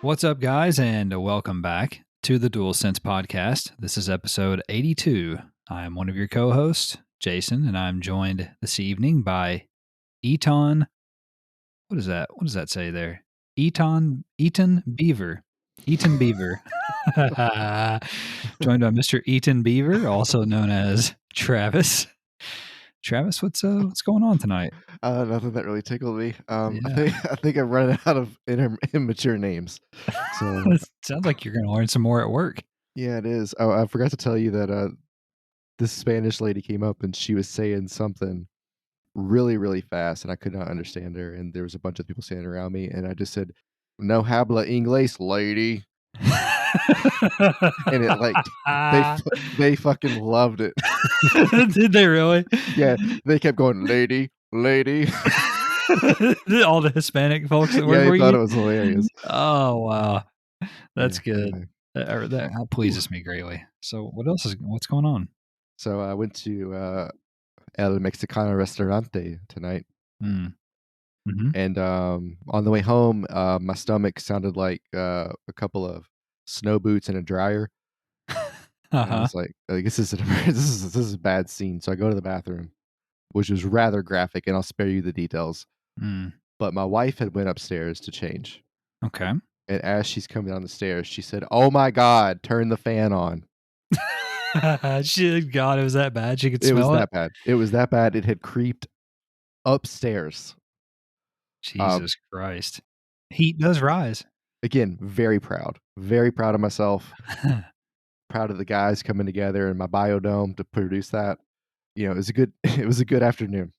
What's up, guys, and welcome back to the DualSense podcast. This is episode 82. I am one of your co-hosts, Jason, and I'm joined this evening by Eton. What is that? What does that say there? Eton Beaver. Eton Beaver. Joined by Mr. Eton Beaver, also known as Travis. Travis, what's going on tonight? Nothing that really tickled me. Yeah. I think I'm running out of immature names. So Sounds like you're going to learn some more at work. yeah, it is. Oh, I forgot to tell you that this Spanish lady came up and she was saying something really, really fast, and I could not understand her. And there was a bunch of people standing around me, and I just said, "No habla inglés, lady," and it like they fucking loved it. Did they really? Yeah, they kept going, "Lady, lady." All the Hispanic folks that work Yeah, for they you? thought it was hilarious. Oh, wow. That's Yeah, good. anyway. That pleases me greatly. So what's going on? So I went to El Mexicano Restaurante tonight. Mm. Mm-hmm. And on the way home, my stomach sounded like a couple of snow boots and a dryer. And I was like, this is this is a bad scene. So I go to the bathroom, which was rather graphic, and I'll spare you the details. Mm. But my wife had went upstairs to change. Okay. And as she's coming down the stairs, she said, "Oh my God, turn the fan on." God, it was that bad. She could It was smell it. that bad. It was that bad. It had creeped upstairs. Jesus Christ. Heat does rise. Again, very proud of myself. Proud of the guys coming together in my biodome to produce that. You know, it was a good afternoon.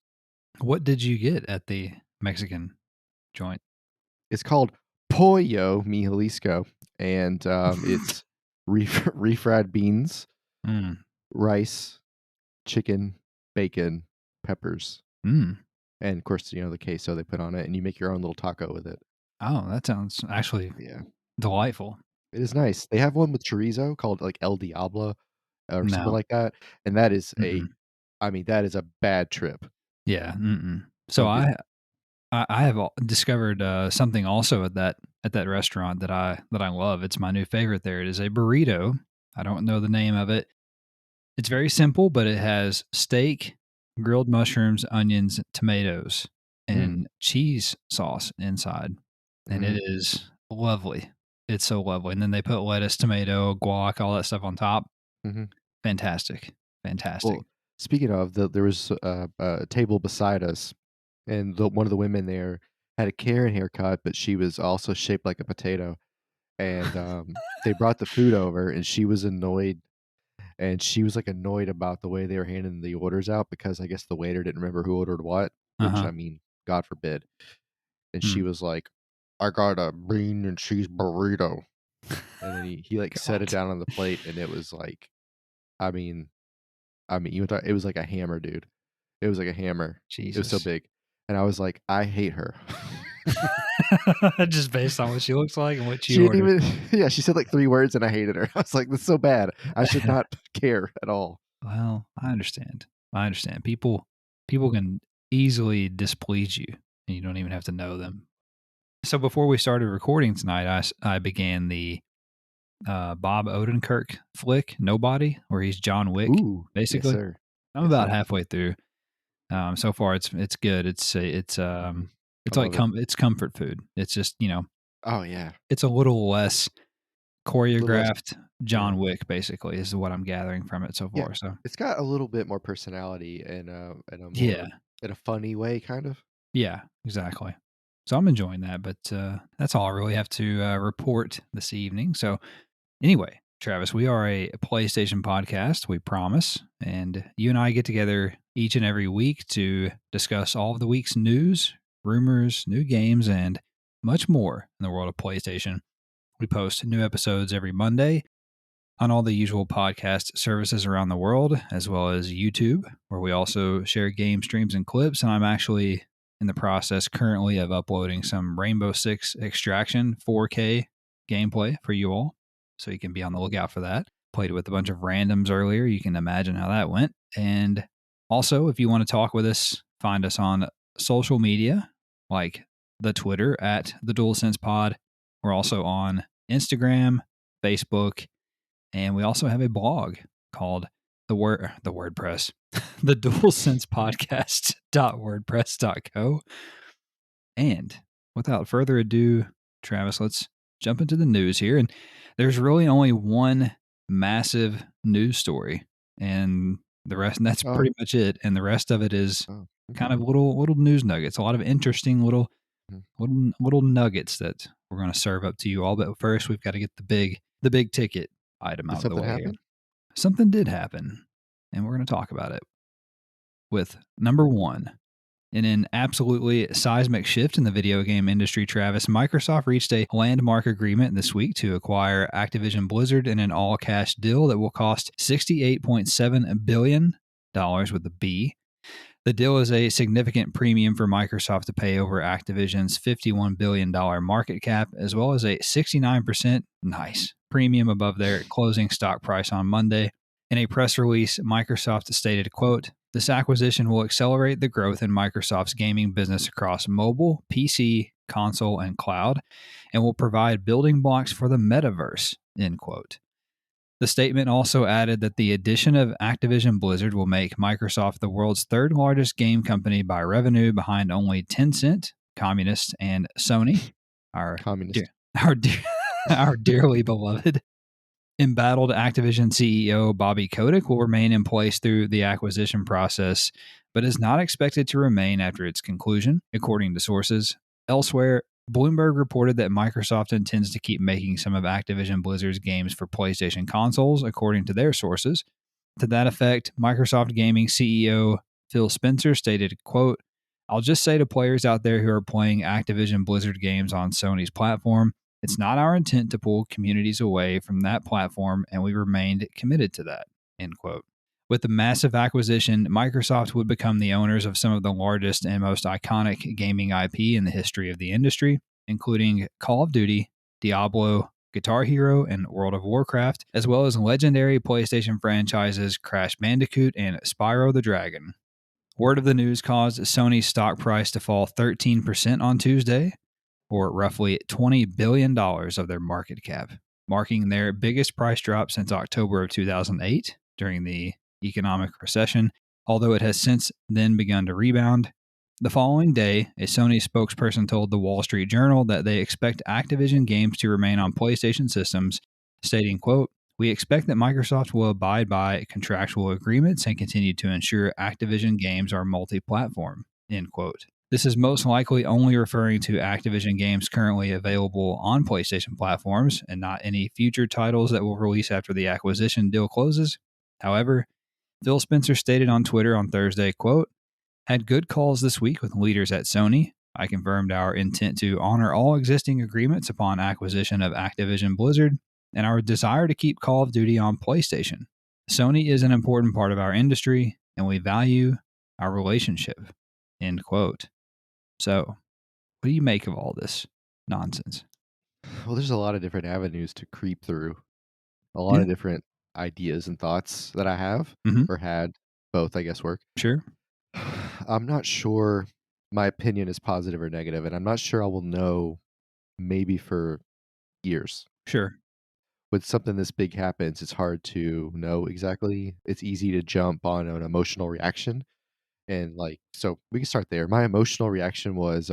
What did you get at the Mexican joint? It's called Pollo Mi Jalisco, and it's refried beans, rice, chicken, bacon, peppers, and of course, you know, the queso they put on it, and you make your own little taco with it. Oh, that sounds actually delightful. It is nice. They have one with chorizo called like El Diablo or something No. like that, and that is Mm-mm. that is a bad trip. Yeah. So I have discovered something also at that restaurant that I love. It's my new favorite there. It is a burrito. I don't know the name of it. It's very simple, but it has steak, grilled mushrooms, onions, tomatoes, and cheese sauce inside. And it is lovely. It's so lovely. And then they put lettuce, tomato, guac, all that stuff on top. Fantastic. Well, speaking of, there was a table beside us, and one of the women there had a Karen haircut, but she was also shaped like a potato. And they brought the food over, and she was annoyed. And she was like annoyed about the way they were handing the orders out because I guess the waiter didn't remember who ordered what, which I mean, God forbid. And she was like, "I got a bean and cheese burrito." And then he like set it down on the plate, and it was like, I mean, you thought it was like a hammer, dude. It was like a hammer. Jesus. It was so big. And I was like, I hate her. Just based on what she looks like and what she didn't even, she said like 3 words and I hated her. I was like, this is so bad. I should not care at all. Well, I understand. People can easily displease you, and you don't even have to know them. So before we started recording tonight, I began the Bob Odenkirk flick, Nobody, where he's John Wick, basically. Yes, sir. I'm about halfway through. So far, it's good. It's like it's comfort food. It's just, you know. Oh yeah. It's a little less choreographed. John Wick, basically, is what I'm gathering from it so far. So it's got a little bit more personality in a funny way, kind of. Yeah, exactly. So I'm enjoying that, but that's all I really have to report this evening. So anyway, Travis, we are a PlayStation podcast, we promise, and you and I get together each and every week to discuss all of the week's news, rumors, new games, and much more in the world of PlayStation. We post new episodes every Monday on all the usual podcast services around the world, as well as YouTube, where we also share game streams and clips. And I'm actually in the process currently of uploading some Rainbow Six Extraction 4K gameplay for you all, so you can be on the lookout for that. Played with a bunch of randoms earlier. You can imagine how that went. And also, if you want to talk with us, find us on social media, like the Twitter at the DualSense Pod, We're also on Instagram, Facebook, and we also have a blog called the WordPress, the DualSense Podcast.wordpress.co. And without further ado, Travis, let's jump into the news here. And there's really only one massive news story, and that's Oh, pretty much it. And the rest of it is oh, kind okay. of little news nuggets, a lot of interesting Mhm. little nuggets that we're going to serve up to you all. But first, we've got to get the big ticket item Did out of the something way here. happen? Something did happen, and we're going to talk about it with number one. In an absolutely seismic shift in the video game industry, Travis, Microsoft reached a landmark agreement this week to acquire Activision Blizzard in an all-cash deal that will cost $68.7 billion with a B. The deal is a significant premium for Microsoft to pay over Activision's $51 billion market cap, as well as a 69% premium above their closing stock price on Monday. In a press release, Microsoft stated, quote, "This acquisition will accelerate the growth in Microsoft's gaming business across mobile, PC, console, and cloud, and will provide building blocks for the metaverse," end quote. The statement also added that the addition of Activision Blizzard will make Microsoft the world's third largest game company by revenue, behind only Tencent, Communist, and Sony, our dear, Communist. our dear, our dearly beloved. Embattled Activision CEO Bobby Kotick will remain in place through the acquisition process, but is not expected to remain after its conclusion, according to sources. Elsewhere, Bloomberg reported that Microsoft intends to keep making some of Activision Blizzard's games for PlayStation consoles, according to their sources. To that effect, Microsoft Gaming CEO Phil Spencer stated, quote, "I'll just say to players out there who are playing Activision Blizzard games on Sony's platform, it's not our intent to pull communities away from that platform, and we remained committed to that," end quote. With the massive acquisition, Microsoft would become the owners of some of the largest and most iconic gaming IP in the history of the industry, including Call of Duty, Diablo, Guitar Hero, and World of Warcraft, as well as legendary PlayStation franchises Crash Bandicoot and Spyro the Dragon. Word of the news caused Sony's stock price to fall 13% on Tuesday, or roughly $20 billion of their market cap, marking their biggest price drop since October of 2008 during the economic recession, although it has since then begun to rebound. The following day, a Sony spokesperson told the Wall Street Journal that they expect Activision games to remain on PlayStation systems, stating, quote, "We expect that Microsoft will abide by contractual agreements and continue to ensure Activision games are multi-platform," end quote. This is most likely only referring to Activision games currently available on PlayStation platforms and not any future titles that will release after the acquisition deal closes. However, Phil Spencer stated on Twitter on Thursday, quote, "Had good calls this week with leaders at Sony. I confirmed our intent to honor all existing agreements upon acquisition of Activision Blizzard and our desire to keep Call of Duty on PlayStation. Sony is an important part of our industry, and we value our relationship," end quote. So, what do you make of all this nonsense? Well, there's a lot of different avenues to creep through. A lot Yeah. of different ideas and thoughts that I have Mm-hmm. or had. Both, I guess, work. Sure. I'm not sure my opinion is positive or negative, and I'm not sure I will know maybe for years. Sure. When something this big happens, it's hard to know exactly. It's easy to jump on an emotional reaction. And like, so we can start there. My emotional reaction was,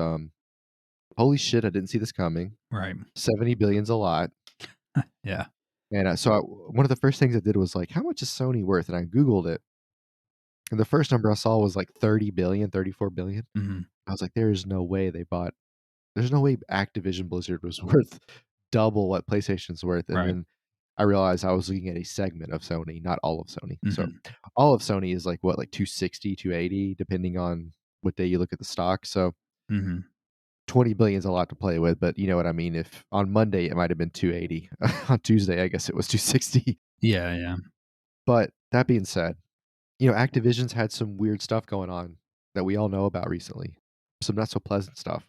holy shit, I didn't see this coming. Right. 70 billion's a lot. Yeah. And one of the first things I did was like, how much is Sony worth? And I Googled it. And the first number I saw was like 30 billion, 34 billion. Mm-hmm. I was like, there's no way Activision Blizzard was worth double what PlayStation's worth. And Right. then I realized I was looking at a segment of Sony, not all of Sony. So Mm-hmm. all of Sony is like what, like 260, 280, depending on what day you look at the stock. So Mm-hmm. 20 billion is a lot to play with, but you know what I mean? If on Monday it might have been 280, on Tuesday, I guess it was 260. Yeah. Yeah. But that being said, Activision's had some weird stuff going on that we all know about recently. Some not so pleasant stuff,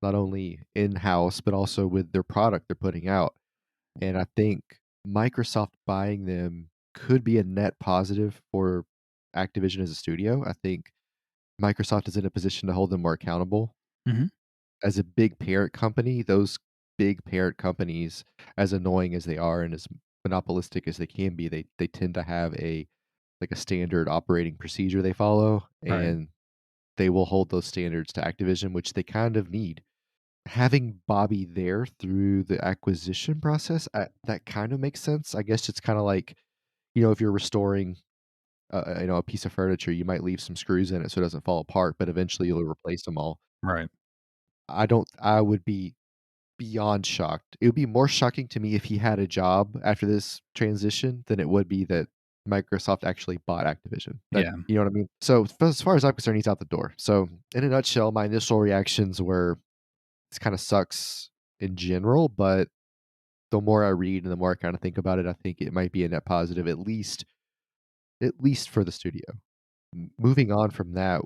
not only in house, but also with their product they're putting out. And I think Microsoft buying them could be a net positive for Activision as a studio. I think Microsoft is in a position to hold them more accountable. Mm-hmm. As a big parent company, those big parent companies, as annoying as they are and as monopolistic as they can be, they tend to have a like a standard operating procedure they follow, Right. and they will hold those standards to Activision, which they kind of need. Having Bobby there through the acquisition process, that kind of makes sense. I guess it's kind of like, if you're restoring, a piece of furniture, you might leave some screws in it so it doesn't fall apart, but eventually you'll replace them all. Right. I would be beyond shocked. It would be more shocking to me if he had a job after this transition than it would be that Microsoft actually bought Activision. That Yeah. you know what I mean? So, as far as I'm concerned, he's out the door. So, in a nutshell, my initial reactions were, "This kinda sucks in general," but the more I read and the more I kinda think about it, I think it might be a net positive, at least for the studio. Moving on from that,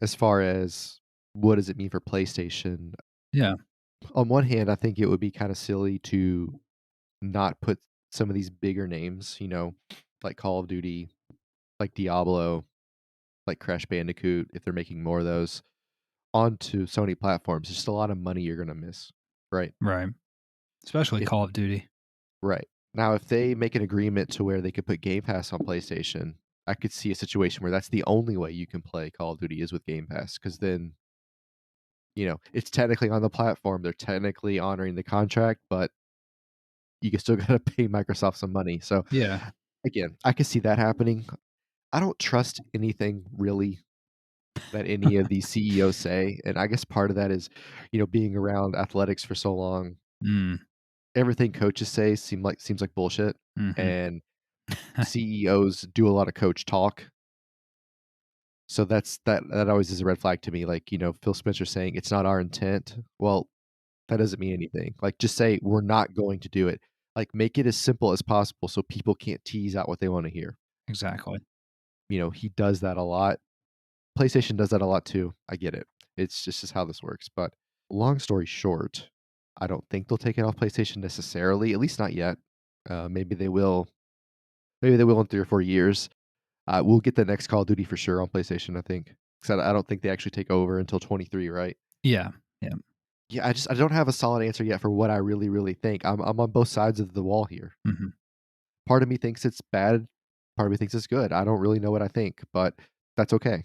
as far as what does it mean for PlayStation? Yeah. On one hand, I think it would be kinda silly to not put some of these bigger names, like Call of Duty, like Diablo, like Crash Bandicoot, if they're making more of those, onto Sony platforms. There's just a lot of money you're gonna miss, right? Right. Especially If Call of Duty. Right. Now, if they make an agreement to where they could put Game Pass on PlayStation, I could see a situation where that's the only way you can play Call of Duty is with Game Pass, because then, it's technically on the platform. They're technically honoring the contract, but you can still gotta pay Microsoft some money. So, Yeah. again, I could see that happening. I don't trust anything really that any of these CEOs say, and I guess part of that is, being around athletics for so long, Mm. everything coaches say seems like bullshit, Mhm. and CEOs do a lot of coach talk. So that always is a red flag to me. Like, Phil Spencer saying it's not our intent. Well, that doesn't mean anything. Like, just say we're not going to do it. Like, make it as simple as possible so people can't tease out what they want to hear. Exactly. He does that a lot. PlayStation does that a lot too. I get it. It's just how this works. But long story short, I don't think they'll take it off PlayStation necessarily. At least not yet. Maybe they will. Maybe they will in 3 or 4 years. We'll get the next Call of Duty for sure on PlayStation, I think. Because I don't think they actually take over until 23, right? Yeah. Yeah. Yeah, I don't have a solid answer yet for what I really, really think. I'm on both sides of the wall here. Mhm. Part of me thinks it's bad. Part of me thinks it's good. I don't really know what I think, but that's okay.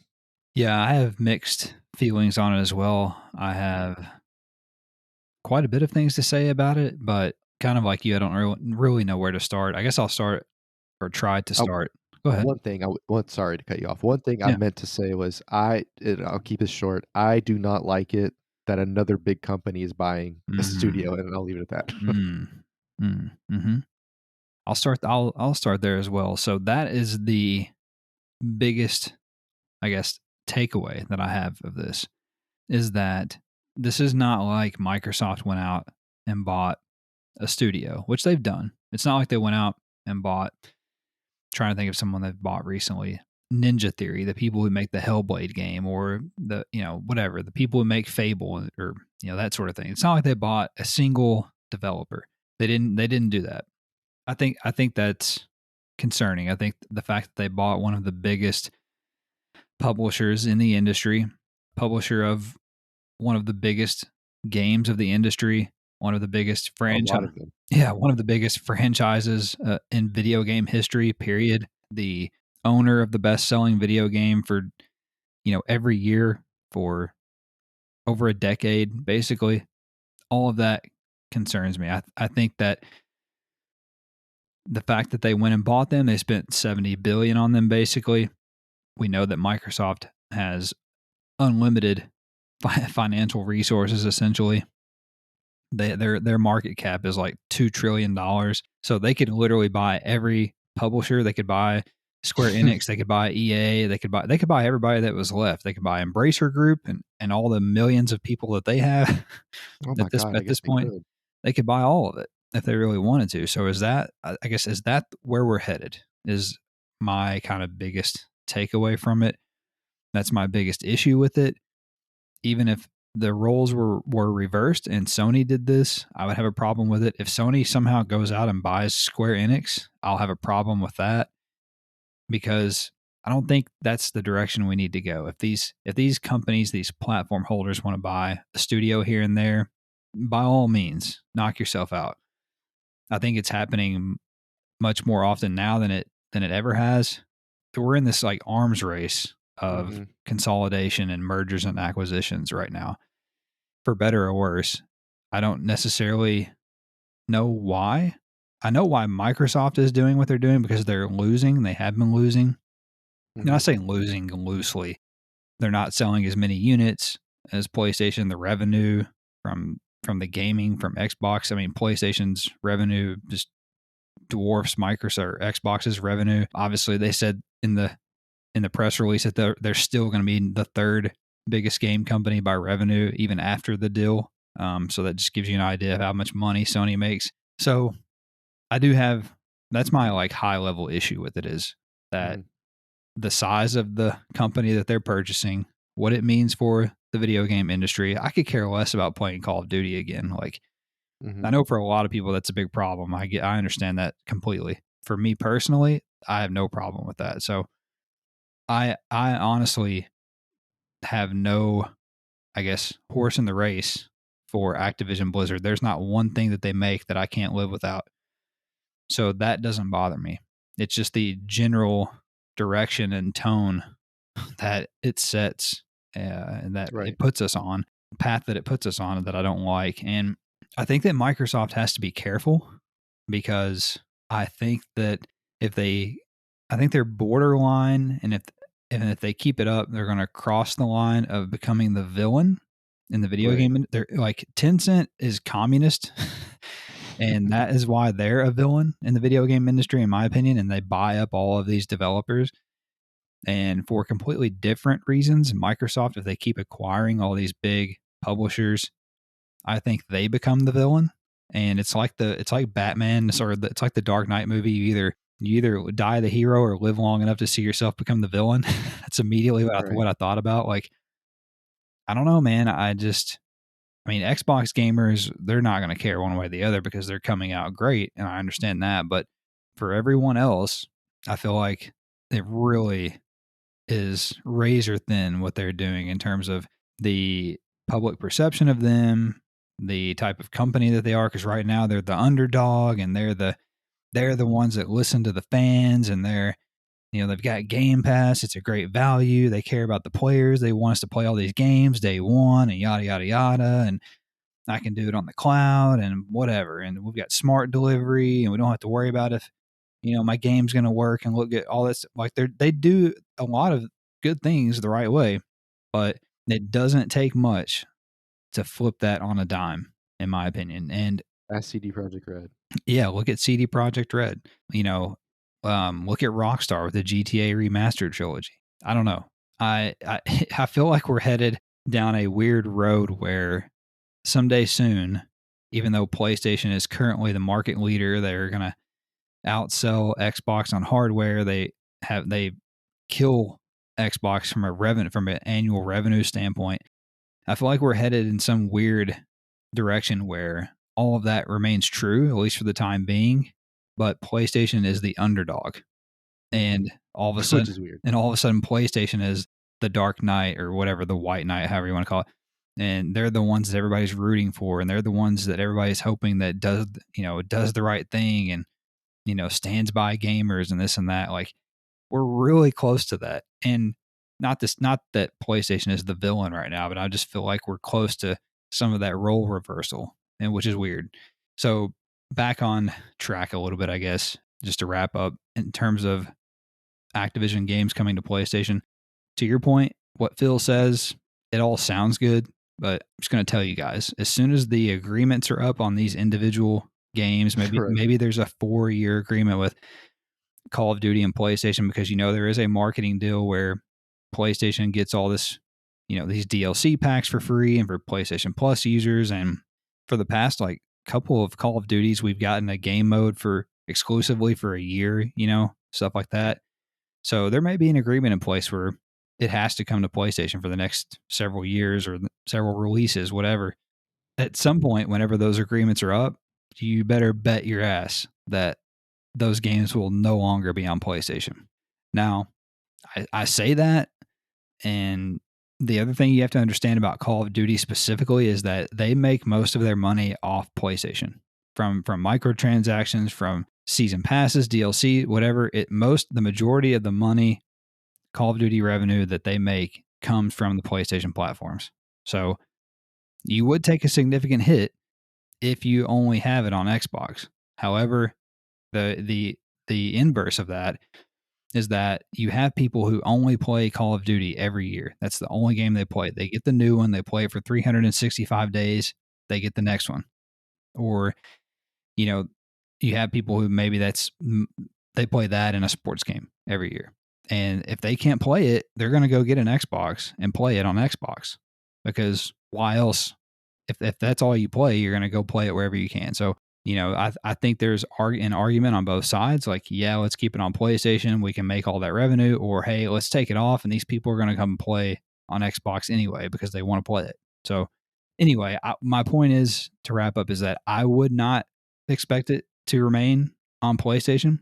Yeah, I have mixed feelings on it as well. I have quite a bit of things to say about it, but kind of like you, I don't really know where to start. I guess I'll start or try to Uh, start. Go ahead. One thing sorry to cut you off. One thing I Yeah. meant to say was and I'll keep it short. I do not like it that another big company is buying a Mhm. studio, and I'll leave it at that. Mm. Mm. Mhm. I'll start there as well. So that is the biggest, I guess, takeaway that I have of this is that this is not like Microsoft went out and bought a studio, which they've done. It's not like they went out and bought, trying to think of someone they've bought recently. Ninja Theory, the people who make the Hellblade game, or whatever, the people who make Fable, or that sort of thing. It's not like they bought a single developer. They didn't do that. I think that's concerning. I think the fact that they bought one of the biggest publishers in the industry, publisher of one of the biggest games of the industry, one of the biggest A lot franchise, of them. yeah, one of the biggest franchises in video game history. Period. The owner of the best-selling video game for every year for over a decade, basically. All of that concerns me. I think that the fact that they went and bought them, they spent 70 billion on them. Basically, we know that Microsoft has unlimited financial resources. Essentially, their market cap is like $2 trillion. So they could literally buy every publisher. They could buy Square Enix. They could buy EA. They could buy everybody that was left. They could buy Embracer Group and all the millions of people that they have Oh at my this god, I at guess this they point. could. They could buy all of it if they really wanted to. So I guess is that where we're headed? Is my kind of biggest takeaway from it. That's my biggest issue with it. Even if the roles were reversed and Sony did this, I would have a problem with it. If Sony somehow goes out and buys Square Enix, I'll have a problem with that because I don't think that's the direction we need to go. If these companies, these platform holders want to buy a studio here and there, by all means, knock yourself out. I think it's happening much more often now than it ever has. We're in this like arms race of Mhm. consolidation and mergers and acquisitions right now, for better or worse. I don't necessarily know why. I know why Microsoft is doing what they're doing because they're losing. They have been losing. And I Mhm. say losing loosely. They're not selling as many units as PlayStation. The revenue from the gaming from Xbox. I mean, PlayStation's revenue just dwarfs Microsoft or Xbox's revenue. Obviously, they said in the press release that they're still going to be the third biggest game company by revenue even after the deal. So that just gives you an idea of how much money Sony makes. So I do have that's my like high level issue with it is that Mhm. the size of the company that they're purchasing, what it means for the video game industry. I could care less about playing Call of Duty again. Like I Mhm. know for a lot of people that's a big problem. I understand that completely. For me personally, I have no problem with that. So I honestly have no, I guess, horse in the race for Activision Blizzard. There's not one thing that they make that I can't live without. So that doesn't bother me. It's just the general direction and tone that it sets and that Right. it puts us on, path that it puts us on that I don't like. And I think that Microsoft has to be careful because I think that if they, I think they're borderline, and if they keep it up, they're going to cross the line of becoming the villain in the video Right. game. They're like Tencent is communist, and that is why they're a villain in the video game industry, in my opinion. And they buy up all of these developers. And for completely different reasons, Microsoft, if they keep acquiring all these big publishers, I think they become the villain. And it's like Batman, it's like the Dark Knight movie. You either die the hero or live long enough to see yourself become the villain. That's immediately Right. what I thought about. Like, I don't know, man. I mean, Xbox gamers, they're not going to care one way or the other because they're coming out great. And I understand that. But for everyone else, I feel like it really is razor thin what they're doing in terms of the public perception of them, the type of company that they are. Because right now they're the underdog, and they're the ones that listen to the fans, and they've got Game Pass. It's a great value. They care about the players. They want us to play all these games day one, and yada yada yada. And I can do it on the cloud and whatever. And we've got smart delivery, and we don't have to worry about if my game's going to work and look at all this. Like they do a lot of good things the right way, but it doesn't take much to flip that on a dime, in my opinion. And As CD Projekt Red. yeah, look at CD Project Red. You know, look at Rockstar with the GTA Remastered trilogy. I don't know. I I feel like we're headed down a weird road where someday soon, even though PlayStation is currently the market leader, they're gonna outsell Xbox on hardware. They kill Xbox from an annual revenue standpoint. I feel like we're headed in some weird direction where all of that remains true, at least for the time being, but PlayStation is the underdog. Mhm. And all of a Which sudden is weird. PlayStation is the Dark Knight or whatever, the White Knight, however you want to call it. And they're the ones that everybody's rooting for, and they're the ones that everybody's hoping that does the right thing and stands by gamers and this and that. Like we're really close to that. And not that PlayStation is the villain right now, but I just feel like we're close to some of that role reversal, and which is weird. So back on track a little bit, I guess, just to wrap up in terms of Activision games coming to PlayStation. To your point, what Phil says, it all sounds good, but I'm just going to tell you guys, as soon as the agreements are up on these individual games, maybe Right. maybe there's a 4-year agreement with Call of Duty and PlayStation because there is a marketing deal where PlayStation gets all this, these DLC packs for free and for PlayStation Plus users. And for the past like couple of Call of Duties, we've gotten a game mode for exclusively for a year, stuff like that. So there may be an agreement in place where it has to come to PlayStation for the next several years or several releases, whatever. At some point, whenever those agreements are up, you better bet your ass that those games will no longer be on PlayStation. Now, I say that, and The other thing you have to understand about Call of Duty specifically is that they make most of their money off PlayStation from microtransactions, from season passes, DLC, whatever. The majority of the money, Call of Duty revenue that they make comes from the PlayStation platforms. So you would take a significant hit if you only have it on Xbox. However, the inverse of that is that you have people who only play Call of Duty every year. That's the only game they play. They get the new one, they play it for 365 days, they get the next one. Or, you know, you have people who maybe they play that in a sports game every year. And if they can't play it, they're going to go get an Xbox and play it on Xbox, because why else? If that's all you play, you're going to go play it wherever you can. So, I think there's an argument on both sides. Like, yeah, let's keep it on PlayStation. We can make all that revenue. Or, hey, let's take it off, and these people are going to come play on Xbox anyway because they want to play it. So, anyway, my point is, to wrap up, is that I would not expect it to remain on PlayStation.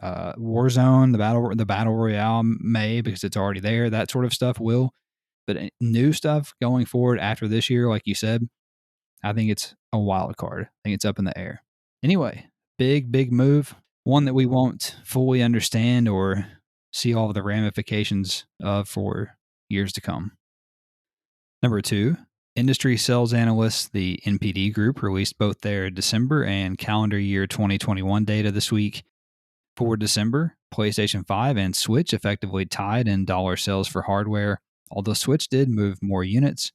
Warzone, the battle royale may, because it's already there. That sort of stuff will. But new stuff going forward after this year, like you said, I think it's a wild card. I think it's up in the air. Anyway, big move. One that we won't fully understand or see all of the ramifications of for years to come. Number 2, industry sales analysts, the NPD Group, released both their December and calendar year 2021 data this week. For December, PlayStation 5 and Switch effectively tied in dollar sales for hardware, although Switch did move more units.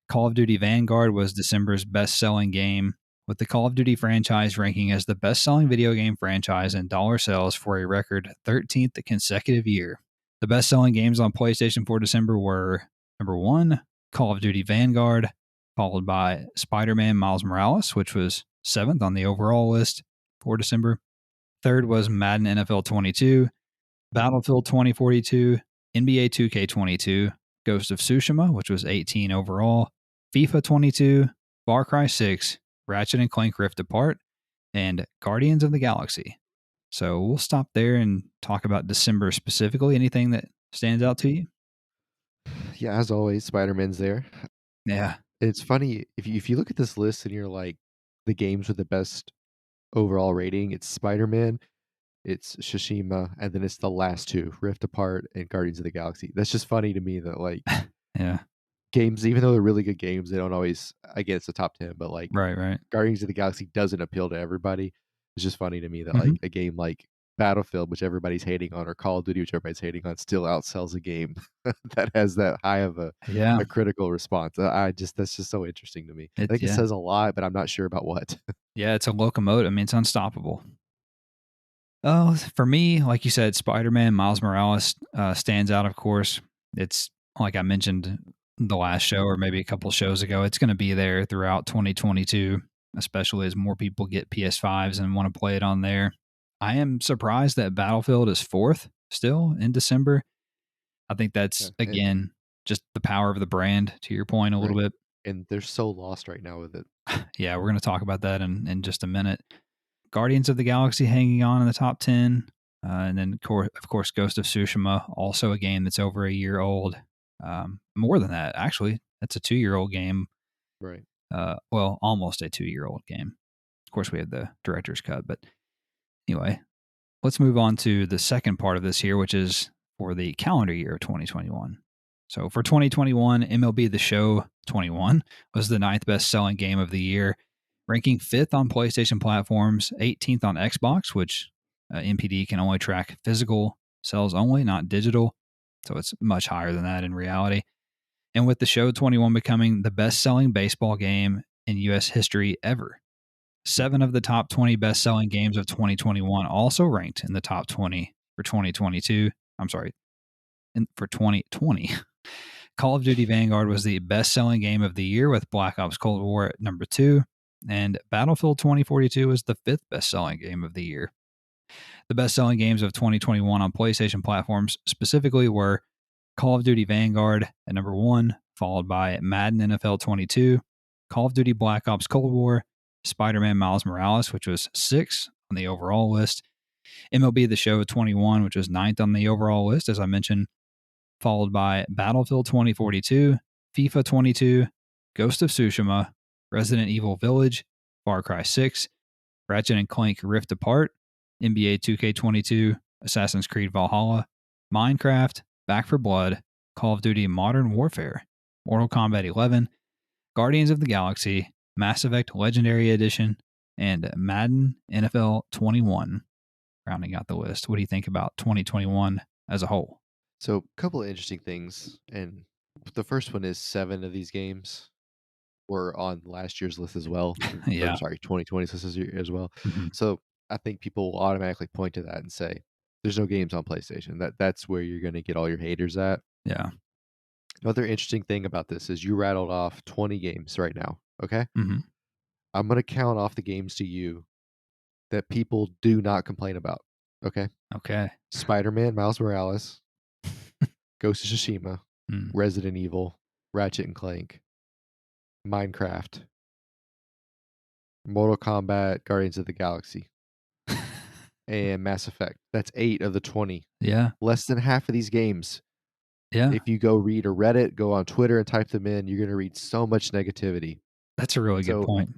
Call of Duty Vanguard was December's best-selling game, with the Call of Duty franchise ranking as the best-selling video game franchise in dollar sales for a record 13th consecutive year. The best-selling games on PlayStation for December were, number 1, Call of Duty Vanguard, followed by Spider-Man Miles Morales, which was 7th on the overall list for December. Third was Madden NFL 22, Battlefield 2042, NBA 2K22, Ghost of Tsushima, which was 18 overall, FIFA 22, Far Cry 6, Ratchet & Clank Rift Apart, and Guardians of the Galaxy. So we'll stop there and talk about December specifically. Anything that stands out to you? Yeah, as always, Spider-Man's there. Yeah. It's funny, if you look at this list and you're like, the games with the best overall rating, it's Spider-Man, it's Tsushima, and then it's the last two, Rift Apart and Guardians of the Galaxy. That's just funny to me that, like, Yeah. games, even though they're really good games, they don't always, I get it's the top 10, but like Right. Guardians of the Galaxy doesn't appeal to everybody. It's just funny to me that Mm-hmm. like a game like Battlefield, which everybody's hating on, or Call of Duty, which everybody's hating on, still outsells a game that has that high of Yeah. a critical response. That's just so interesting to me. I think it Yeah. says a lot, but I'm not sure about what. Yeah, it's a locomotive. I mean, it's unstoppable. Oh, for me, like you said, Spider-Man Miles Morales stands out, of course. It's, like I mentioned the last show, or maybe a couple shows ago, it's going to be there throughout 2022, especially as more people get PS5s and want to play it on there. I am surprised that Battlefield is 4th still in December. I think that's, Yeah, again, just the power of the brand, to your point a little right. bit. And they're so lost right now with it. Yeah, we're going to talk about that in just a minute. Guardians of the Galaxy hanging on in the top 10. And then, of course, Ghost of Tsushima, also a game that's over a year old. More than that, actually. That's a 2-year-old game. Right. Well, almost a 2-year-old game. Of course, we have the director's cut. But anyway, let's move on to the second part of this here, which is for the calendar year of 2021. So for 2021, MLB The Show 21 was the 9th best-selling game of the year, ranking 5th on PlayStation platforms, 18th on Xbox, which NPD can only track physical sales only, not digital. So it's much higher than that in reality. And with The Show 21 becoming the best-selling baseball game in U.S. history ever. 7 of the top 20 best-selling games of 2021 also ranked in the top 20 for 2022. I'm sorry, for 2020. Call of Duty Vanguard was the best-selling game of the year, with Black Ops Cold War at number 2, and Battlefield 2042 was the 5th best-selling game of the year. The best-selling games of 2021 on PlayStation platforms specifically were Call of Duty Vanguard at number 1, followed by Madden NFL 22, Call of Duty Black Ops Cold War, Spider-Man Miles Morales, which was 6th on the overall list, MLB The Show 21, which was 9th on the overall list, as I mentioned, followed by Battlefield 2042, FIFA 22, Ghost of Tsushima, Resident Evil Village, Far Cry 6, Ratchet and Clank Rift Apart, NBA 2K22, Assassin's Creed Valhalla, Minecraft, Back 4 Blood, Call of Duty Modern Warfare, Mortal Kombat 11, Guardians of the Galaxy, Mass Effect Legendary Edition, and Madden NFL 21, rounding out the list. What do you think about 2021 as a whole? So, a couple of interesting things, and the first one is 7 of these games were on last year's list as well, or Yeah. sorry, 2020's list as well. Mm-hmm. So, I think people will automatically point to that and say, "There's no games on PlayStation." That's where you're going to get all your haters at. Yeah. Another interesting thing about this is you rattled off 20 games right now. Okay, Mm-hmm. I'm going to count off the games to you that people do not complain about. Okay, Okay. Spider-Man, Miles Morales, Ghost of Tsushima, Mm. Resident Evil, Ratchet and Clank, Minecraft, Mortal Kombat, Guardians of the Galaxy, and Mass Effect. That's 8 of the 20. Yeah. Less than half of these games. Yeah. If you go read a Reddit, go on Twitter and type them in, you're going to read so much negativity. That's a really good So point.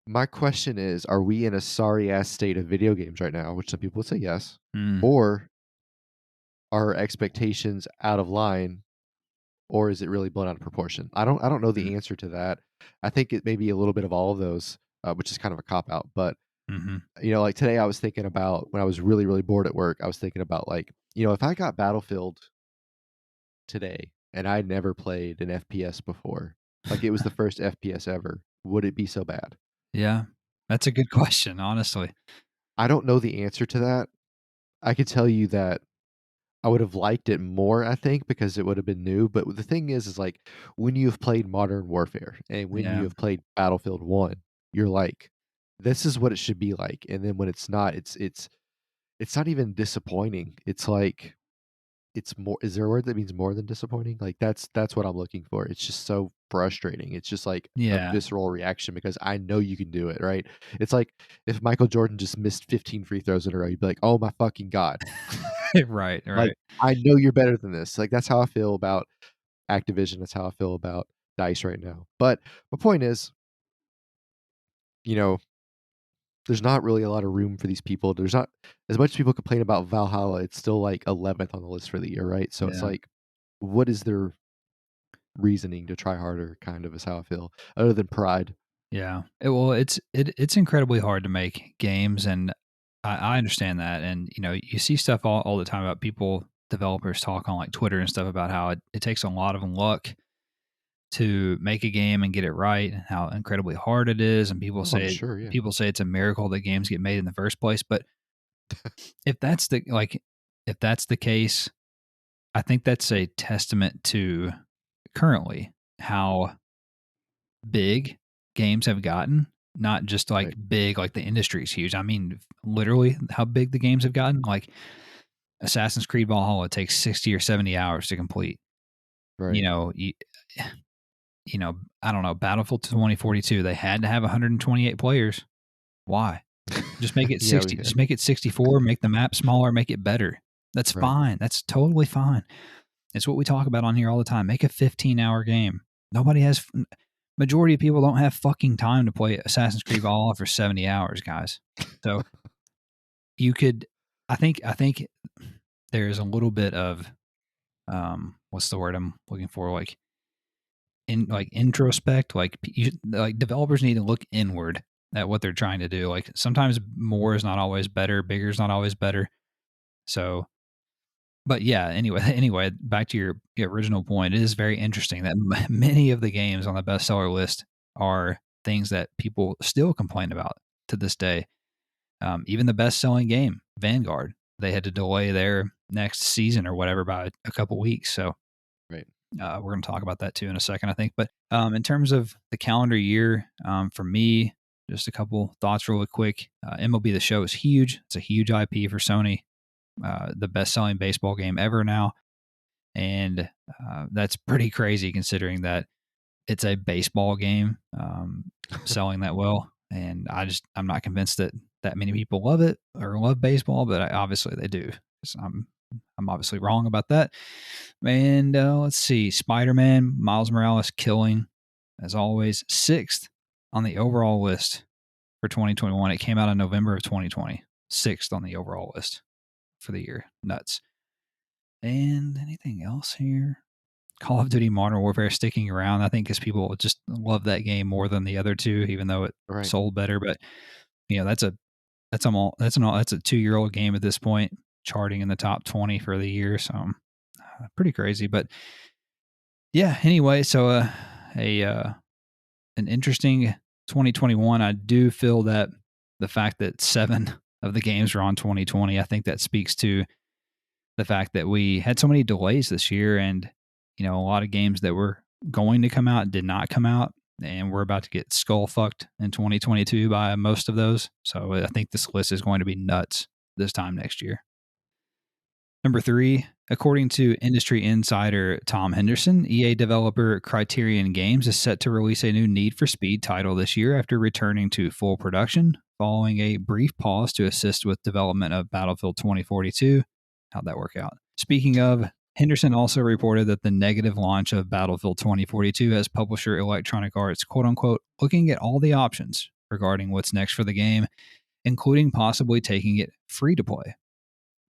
my question is, are we in a sorry ass state of video games right now? Which some people would say yes. Mm. Or are expectations out of line? Or is it really blown out of proportion? I don't know the answer to that. I think it may be a little bit of all of those, which is kind of a cop out. But Mm-hmm. like today, I was thinking about when I was really really bored at work. I was thinking about like if I got Battlefield today and I'd never played an FPS before, like it was the first FPS ever, would it be so bad? Yeah. That's a good question, honestly. I don't know the answer to that. I could tell you that I would have liked it more, I think, because it would have been new. But the thing is like when you've played Modern Warfare and when you Yeah. have played Battlefield 1, you're like, this is what it should be like. And then when it's not, it's not even disappointing. It's like it's more, is there a word that means more than disappointing? Like that's what I'm looking for. It's just so frustrating. It's just like a Yeah. visceral reaction because I know you can do it, right? It's like if Michael Jordan just missed 15 free throws in a row, you'd be like, "Oh my fucking god." Right. Like Right. I know you're better than this. Like that's how I feel about Activision. That's how I feel about DICE right now. But my point is, you know, there's not really a lot of room for these people. There's not as much people complain about Valhalla. It's still like 11th on the list for the year, right? So it's Yeah. like, what is their reasoning to try harder? Kind of is how I feel, other than pride. Yeah. It's incredibly hard to make games, and I understand that. And you see stuff all the time about people, developers talk on like Twitter and stuff about how it takes a lot of luck to make a game and get it right, and how incredibly hard it is. And Oh, I'm sure, yeah, people say it's a miracle that games get made in the first place. But if that's if that's the case, I think that's a testament to currently how big games have gotten. Not just like right, big, like the industry is huge. I mean, literally how big the games have gotten. Like Assassin's Creed Valhalla takes 60 or 70 hours to complete. You right. know, I don't know, Battlefield 2042, they had to have 128 players. Why? Just make it Yeah, 60. Just make it 64, make the map smaller, make it better. That's right. fine. That's totally fine. It's what we talk about on here all the time. Make a 15-hour game. Nobody has majority of people don't have fucking time to play Assassin's Creed Valhalla for 70 hours, guys. So you could I think there's a little bit of what's the word I'm looking for, like introspect, like developers need to look inward at what they're trying to do. Like sometimes more is not always better, bigger is not always better. So but yeah, anyway, back to your original point, it is very interesting that many of the games on the bestseller list are things that people still complain about to this day. Even the best-selling game, Vanguard, they had to delay their next season or whatever by a couple weeks. So Right. we're going to talk about that too in a second, I think. But in terms of the calendar year, for me, just a couple thoughts really quick. MLB The Show is huge. It's a huge IP for Sony, the best-selling baseball game ever now. And that's pretty crazy considering that it's a baseball game selling that well. And I'm not convinced that many people love it or love baseball, but obviously they do. I'm obviously wrong about that. And let's see, Spider-Man, Miles Morales killing, as always, sixth on the overall list for 2021. It came out in November of 2020, sixth on the overall list for the year. Nuts. And anything else here? Call of Duty Modern Warfare sticking around, I think, because people just love that game more than the other two, even though it Right. sold better. But that's a 2-year-old game at this point, charting in the top 20 for the year. So pretty crazy. But yeah, anyway, so an interesting 2021. I do feel that the fact that 7 of the games are on 2020, I think that speaks to the fact that we had so many delays this year, and a lot of games that were going to come out did not come out, and we're about to get skull fucked in 2022 by most of those. So I think this list is going to be nuts this time next year. Number 3, according to industry insider Tom Henderson, EA developer Criterion Games is set to release a new Need for Speed title this year after returning to full production following a brief pause to assist with development of Battlefield 2042. How'd that work out? Speaking of, Henderson also reported that the negative launch of Battlefield 2042 has publisher Electronic Arts, quote unquote, looking at all the options regarding what's next for the game, including possibly taking it free to play.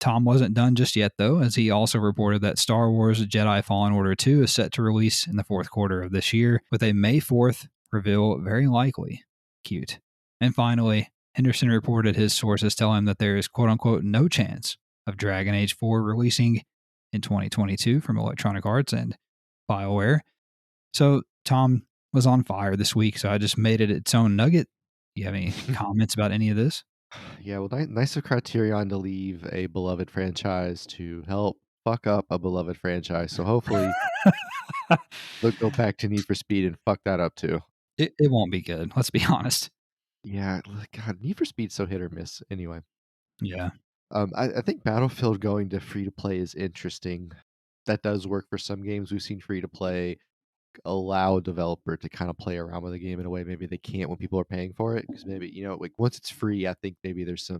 Tom wasn't done just yet, though, as he also reported that Star Wars Jedi Fallen Order 2 is set to release in the fourth quarter of this year, with a May 4th reveal very likely. Cute. And finally, Henderson reported his sources tell him that there is, quote unquote, no chance of Dragon Age 4 releasing in 2022 from Electronic Arts and BioWare. So Tom was on fire this week, so I just made it its own nugget. You have any comments about any of this? Yeah, well, nice of Criterion to leave a beloved franchise to help fuck up a beloved franchise. So hopefully they'll go back to Need for Speed and fuck that up too. It won't be good. Let's be honest. Yeah, God, Need for Speed's so hit or miss. Anyway, Yeah. I think Battlefield going to free to play is interesting. That does work for some games. We've seen free to play allow a developer to kind of play around with a game in a way maybe they can't when people are paying for it. Because maybe like once it's free, I think maybe there's a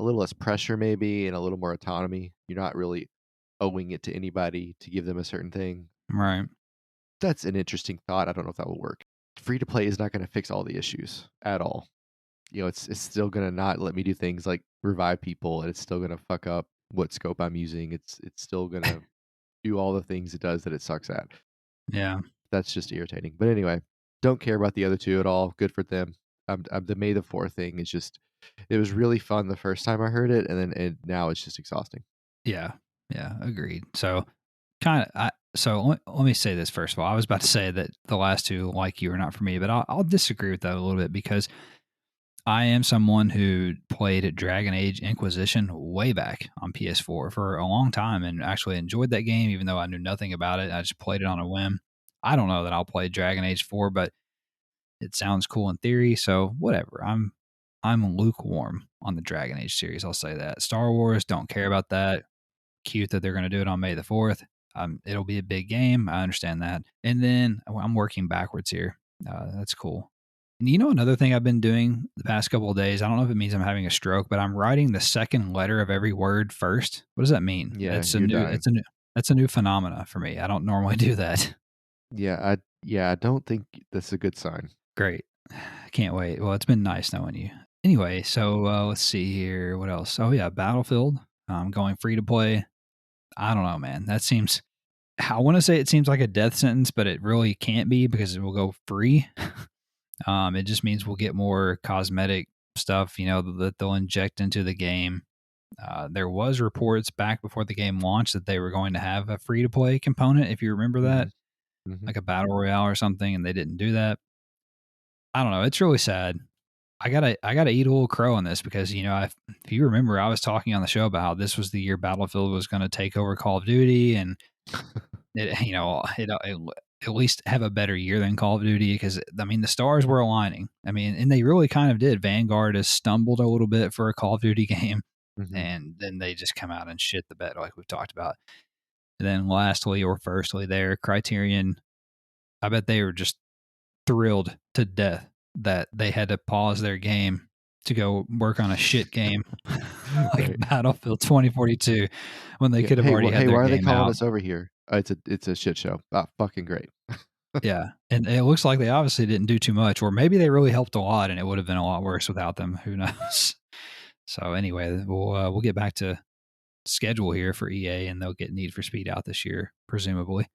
little less pressure maybe and a little more autonomy. You're not really owing it to anybody to give them a certain thing. Right. That's an interesting thought. I don't know if that will work. Free to play is not going to fix all the issues at all. It's still going to not let me do things like revive people, and it's still going to fuck up what scope I'm using. It's still going to do all the things it does that it sucks at. Yeah. That's just irritating. But anyway, don't care about the other two at all. Good for them. The May the 4th thing is just, it was really fun the first time I heard it, and now it's just exhausting. Yeah. Yeah. Agreed. So let me say this first of all. I was about to say that the last two, like you, are not for me, but I'll disagree with that a little bit because I am someone who played Dragon Age Inquisition way back on PS4 for a long time and actually enjoyed that game, even though I knew nothing about it. I just played it on a whim. I don't know that I'll play Dragon Age 4, but it sounds cool in theory. So whatever. I'm lukewarm on the Dragon Age series. I'll say that. Star Wars, don't care about that. Cute that they're going to do it on May the 4th. It'll be a big game. I understand that. And then I'm working backwards here. That's cool. And another thing I've been doing the past couple of days, I don't know if it means I'm having a stroke, but I'm writing the second letter of every word first. What does that mean? Yeah, you're dying. That's a new phenomena for me. I don't normally do that. I don't think that's a good sign. Great. Can't wait. Well, it's been nice knowing you. Anyway, so let's see here. What else? Oh, yeah, Battlefield. Going free to play. I don't know, man. I want to say it seems like a death sentence, but it really can't be because it will go free. It just means we'll get more cosmetic stuff, that they'll inject into the game. There was reports back before the game launched that they were going to have a free to play component, if you remember that, Mm-hmm. like a battle royale or something, and they didn't do that. I don't know. It's really sad. I gotta eat a little crow on this because if you remember, I was talking on the show about how this was the year Battlefield was going to take over Call of Duty, and it at least have a better year than Call of Duty because the stars were aligning. And they really kind of did. Vanguard has stumbled a little bit for a Call of Duty game, Mm-hmm. and then they just come out and shit the bed like we've talked about. And then lastly or firstly, there Criterion, I bet they were just thrilled to death that they had to pause their game to go work on a shit game. like Right. Battlefield 2042 when they Yeah. could have Hey, already had hey, their why are they game calling out. us over here? It's a shit show. Ah, fucking great. Yeah, and it looks like they obviously didn't do too much, or maybe they really helped a lot, and it would have been a lot worse without them. Who knows? So anyway, we'll get back to schedule here for EA, and they'll get Need for Speed out this year, presumably.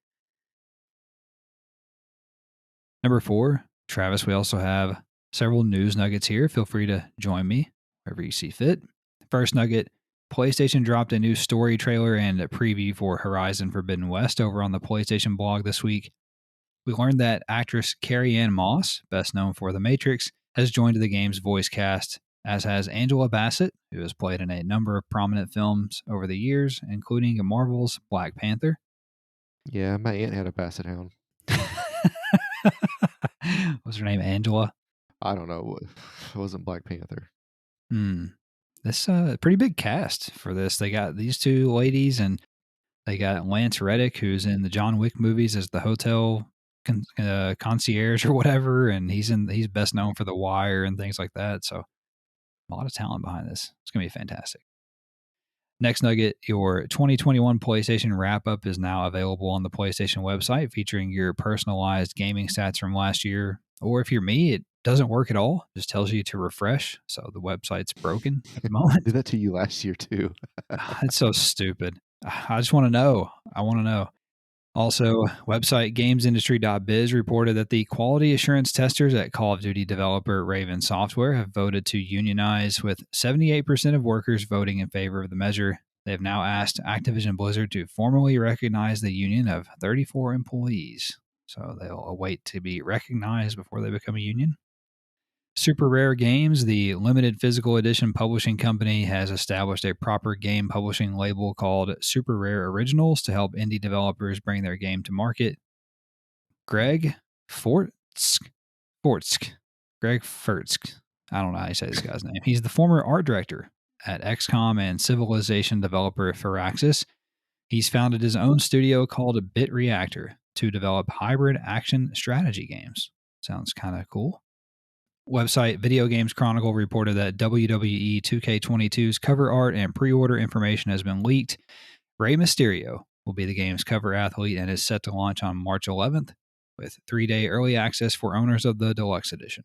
Number 4, Travis, we also have several news nuggets here. Feel free to join me wherever you see fit. First nugget, PlayStation dropped a new story trailer and a preview for Horizon Forbidden West over on the PlayStation blog this week. We learned that actress Carrie Ann Moss, best known for The Matrix, has joined the game's voice cast, as has Angela Bassett, who has played in a number of prominent films over the years, including Marvel's Black Panther. Yeah, my aunt had a basset hound. What's her name? Angela? I don't know. It wasn't Black Panther. This pretty big cast for this. They got these two ladies, and they got Lance Reddick, who's in the John Wick movies as the hotel concierge or whatever, and he's best known for The Wire and things like that. So a lot of talent behind this. It's gonna be fantastic. Next nugget, your 2021 PlayStation wrap up is now available on the PlayStation website, featuring your personalized gaming stats from last year. Or if you're me, it doesn't work at all. It just tells you to refresh. So the website's broken at the moment. Did that to you last year too? It's so stupid. I just want to know. I want to know. Also, website gamesindustry.biz reported that the quality assurance testers at Call of Duty developer Raven Software have voted to unionize, with 78% of workers voting in favor of the measure. They have now asked Activision Blizzard to formally recognize the union of 34 employees. So they'll await to be recognized before they become a union. Super Rare Games, the limited physical edition publishing company, has established a proper game publishing label called Super Rare Originals to help indie developers bring their game to market. Greg Fortsk, Greg Furtsk, I don't know how you say this guy's name. He's the former art director at XCOM and Civilization developer Firaxis. He's founded his own studio called Bit Reactor to develop hybrid action strategy games. Sounds kind of cool. Website Video Games Chronicle reported that WWE 2K22's cover art and pre-order information has been leaked. Rey Mysterio will be the game's cover athlete and is set to launch on March 11th with 3-day early access for owners of the deluxe edition.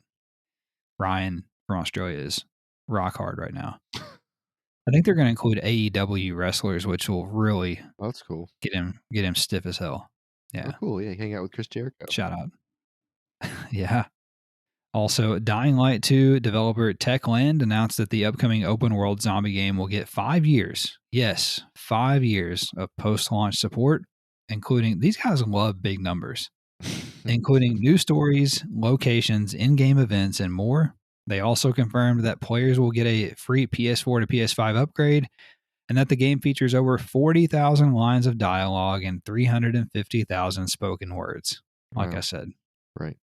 Ryan from Australia is rock hard right now. I think they're going to include AEW wrestlers, which will really That's cool. get him stiff as hell. Yeah. Oh, cool. Yeah, hang out with Chris Jericho. Shout out. Yeah. Also, Dying Light 2 developer Techland announced that the upcoming open world zombie game will get 5 years. Yes, 5 years of post-launch support, including, these guys love big numbers, including new stories, locations, in-game events, and more. They also confirmed that players will get a free PS4 to PS5 upgrade, and that the game features over 40,000 lines of dialogue and 350,000 spoken words. Like Wow. I said. Right.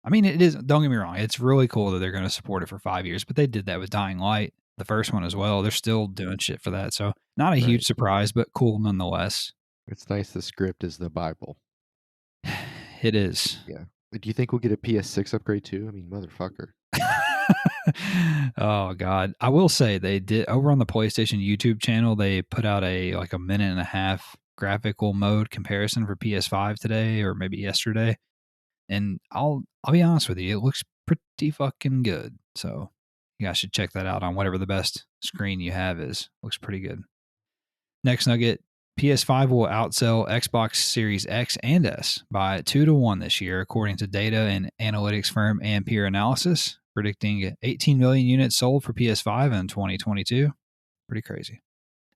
I mean, it is, don't get me wrong, it's really cool that they're going to support it for 5 years, but they did that with Dying Light, the first one as well. They're still doing shit for that. So, not a huge surprise, but cool nonetheless. It's nice the script is the Bible. It is. Yeah. Do you think we'll get a PS6 upgrade too? I mean, motherfucker. Oh god. I will say they did over on the PlayStation YouTube channel, they put out a minute and a half graphical mode comparison for PS5 today or maybe yesterday. And I'll be honest with you, it looks pretty fucking good. So you guys should check that out on whatever the best screen you have is. Looks pretty good. Next nugget, PS5 will outsell Xbox Series X and S by 2-1 this year, according to data and analytics firm Ampere Analysis, predicting 18 million units sold for PS5 in 2022. Pretty crazy.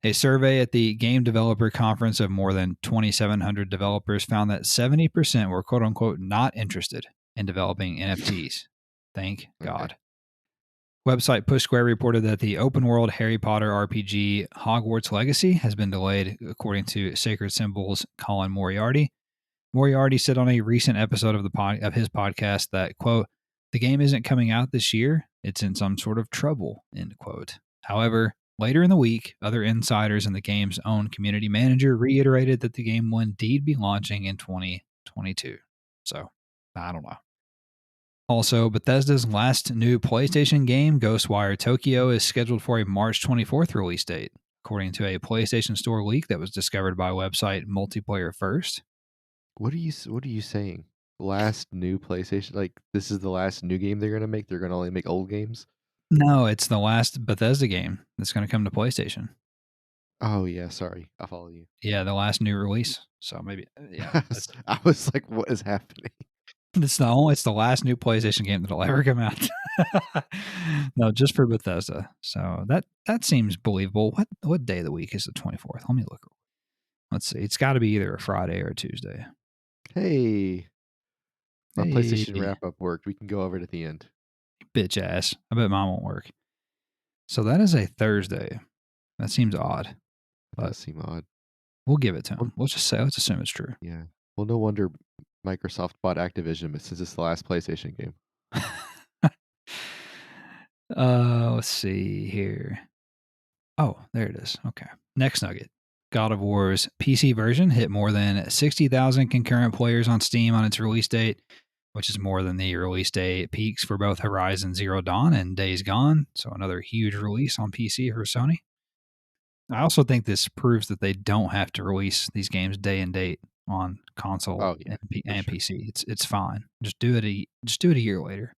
A survey at the Game Developer Conference of more than 2,700 developers found that 70% were quote unquote not interested in developing NFTs. Thank God. Website Push Square reported that the open world Harry Potter RPG Hogwarts Legacy has been delayed, according to Sacred Symbols' Colin Moriarty. Moriarty said on a recent episode of his podcast that, quote, the game isn't coming out this year. It's in some sort of trouble, end quote. However, later in the week, other insiders and the game's own community manager reiterated that the game will indeed be launching in 2022. So, I don't know. Also, Bethesda's last new PlayStation game, Ghostwire Tokyo, is scheduled for a March 24th release date, according to a PlayStation Store leak that was discovered by website Multiplayer First. What are you saying? Last new PlayStation? Like this is the last new game they're gonna make? They're gonna only make old games? No, it's the last Bethesda game that's going to come to PlayStation. Oh yeah, sorry. I follow you. Yeah, the last new release. So maybe, yeah, that's I was like, what is happening? it's the last new PlayStation game that'll ever come out. No, just for Bethesda. So that seems believable. What day of the week is the 24th? Let me look. Let's see. It's got to be either a Friday or a Tuesday. Hey, my Hey, PlayStation wrap up worked. We can go over it at the end. bitch ass. I bet mine won't work. So that is a Thursday. That seems odd, It but does seem odd. we'll give it to Well, him. Let's assume it's true. yeah. Well, no wonder Microsoft bought Activision, but since it's the last PlayStation game. Let's see here. Oh, there it is. Okay. Next nugget. God of War's PC version hit more than 60,000 concurrent players on Steam on its release date, which is more than the release date peaks for both Horizon Zero Dawn and Days Gone. So another huge release on PC for Sony. I also think this proves that they don't have to release these games day and date on console Oh yeah, for and sure. PC. It's fine. Just do it a year later.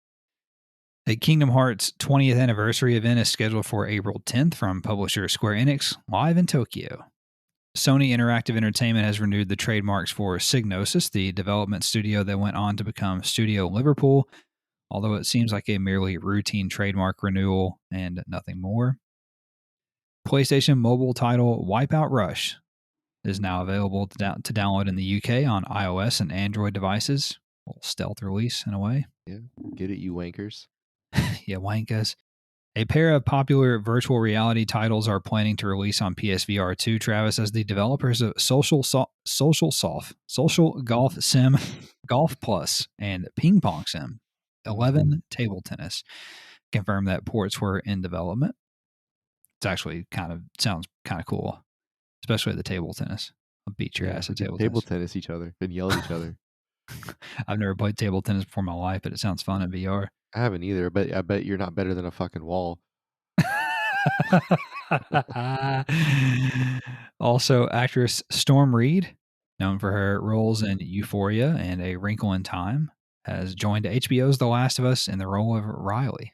A Kingdom Hearts 20th anniversary event is scheduled for April 10th from publisher Square Enix, live in Tokyo. Sony Interactive Entertainment has renewed the trademarks for Psygnosis, the development studio that went on to become Studio Liverpool, although it seems like a merely routine trademark renewal and nothing more. PlayStation mobile title Wipeout Rush is now available to download in the UK on iOS and Android devices. A little stealth release in a way. Yeah, get it, you wankers. Yeah, wankas. A pair of popular virtual reality titles are planning to release on PSVR 2, Travis, as the developers of Social Golf Sim, Golf Plus, and Ping Pong Sim, 11 Table Tennis, confirmed that ports were in development. It's actually sounds kind of cool, especially the table tennis. I'll beat your Yeah, ass we at can table table tennis. tennis each other and yell at each other. I've never played table tennis before in my life, but it sounds fun in VR. I haven't either, but I bet you're not better than a fucking wall. Also, actress Storm Reed, known for her roles in Euphoria and A Wrinkle in Time, has joined HBO's The Last of Us in the role of Riley.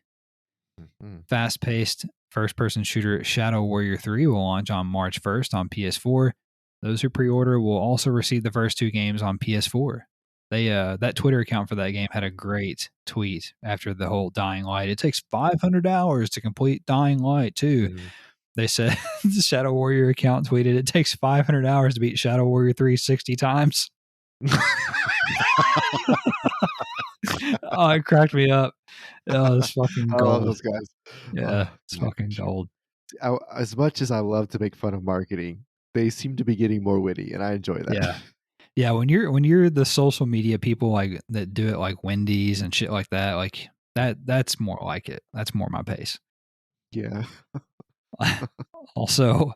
Mhm. Fast paced first person shooter Shadow Warrior 3 will launch on March 1st on PS4. Those who pre order will also receive the first two games on PS4. That Twitter account for that game had a great tweet after the whole Dying Light. It takes 500 hours to complete Dying Light, too. Mm. They said the Shadow Warrior account tweeted it takes 500 hours to beat Shadow Warrior 3 60 times. Oh, it cracked me up. Oh, it's fucking I love gold. those guys. Yeah, Oh, it's yeah, for fucking sure. gold. As much as I love to make fun of marketing, they seem to be getting more witty, and I enjoy that. Yeah. Yeah, when you're the social media people like that do it like Wendy's and shit like that, like that's more like it. That's more my pace. Yeah. Also,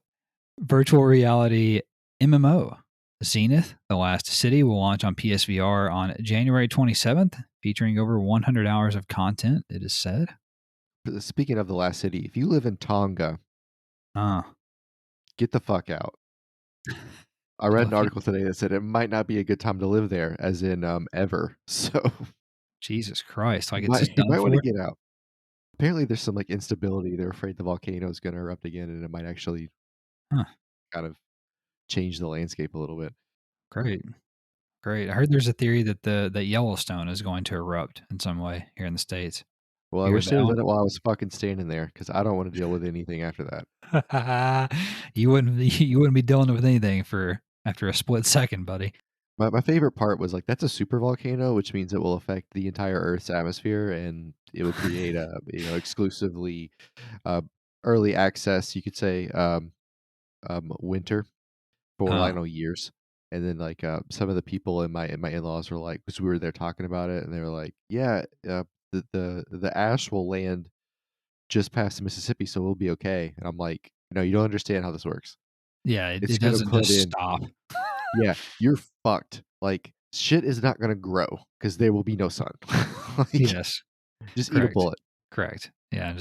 virtual reality MMO Zenith, The Last City will launch on PSVR on January 27th, featuring over 100 hours of content, it is said. Speaking of the last city, if you live in Tonga, Uh, get the fuck out. I read an article today that said it might not be a good time to live there, as in ever. So Jesus Christ, like you it's might just you done might want to for? get out. Apparently, there's some like instability. They're afraid the volcano is going to erupt again, and it might actually Huh, kind of change the landscape a little bit. great. Great. I heard there's a theory that that Yellowstone is going to erupt in some way here in the States. Well, I You heard wish they'd that have one? done it while I was fucking standing there, because I don't want to deal with anything after that. You wouldn't you wouldn't be dealing with anything for after a split second, buddy. My favorite part was like that's a super volcano, which means it will affect the entire Earth's atmosphere, and it will create a exclusively uh, early access, you could say, winter for I Huh. don't know years. And then like some of the people in my in laws were like, because we were there talking about it, and they were like, yeah, the ash will land just past the Mississippi, so we'll be okay. And I'm like, no, you don't understand how this works. Yeah, It's it gonna doesn't put just in, stop. yeah, you're fucked. Like shit is not gonna grow because there will be no sun. Like, Yes. just eat a Correct. bullet. Correct. Yeah, I'm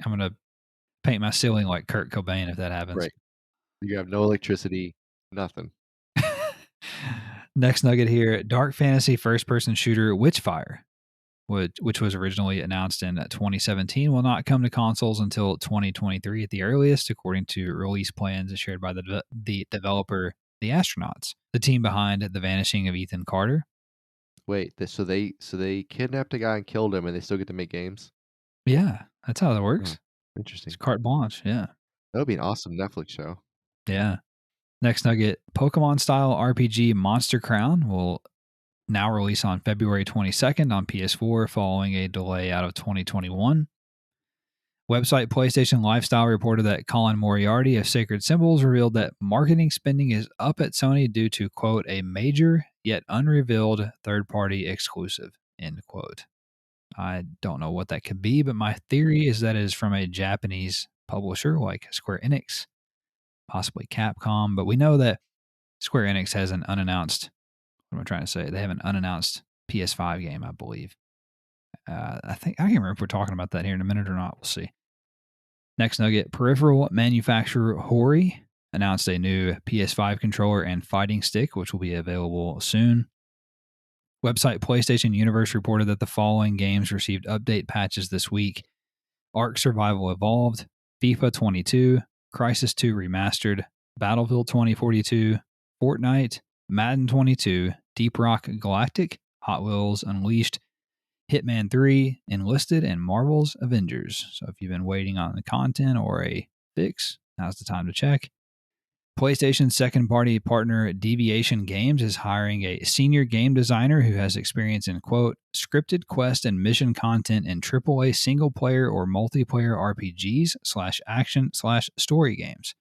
gonna paint my ceiling like Kurt Cobain if that happens. Right. You have no electricity, nothing. Next nugget here: dark fantasy first-person shooter Witchfire, which was originally announced in 2017, will not come to consoles until 2023 at the earliest, according to release plans shared by the developer, The Astronauts, the team behind The Vanishing of Ethan Carter. Wait, so they kidnapped a guy and killed him, and they still get to make games? Yeah, that's how that Oh, works. It's interesting. carte blanche. Yeah, That would be an awesome Netflix show. yeah. Next nugget: Pokemon-style RPG Monster Crown will now release on February 22nd on PS4, following a delay out of 2021. Website PlayStation Lifestyle reported that Colin Moriarty of Sacred Symbols revealed that marketing spending is up at Sony due to, quote, a major yet unrevealed third party exclusive, end quote. I don't know what that could be, but my theory is that it is from a Japanese publisher like Square Enix, possibly Capcom. But we know that Square Enix has an unannounced, what am I trying to say? They have an unannounced PS5 game, I believe. I can't remember if we're talking about that here in a minute or not. We'll see. Next nugget: peripheral manufacturer Hori announced a new PS5 controller and fighting stick, which will be available soon. Website PlayStation Universe reported that the following games received update patches this week: Ark Survival Evolved, FIFA 22, Crisis 2 Remastered, Battlefield 2042, Fortnite, Madden 22, Deep Rock Galactic, Hot Wheels Unleashed, Hitman 3, Enlisted, and Marvel's Avengers. So if you've been waiting on the content or a fix, now's the time to check. PlayStation's second-party partner Deviation Games is hiring a senior game designer who has experience in, quote, scripted quest and mission content in AAA single-player or multiplayer RPGs/action/story games.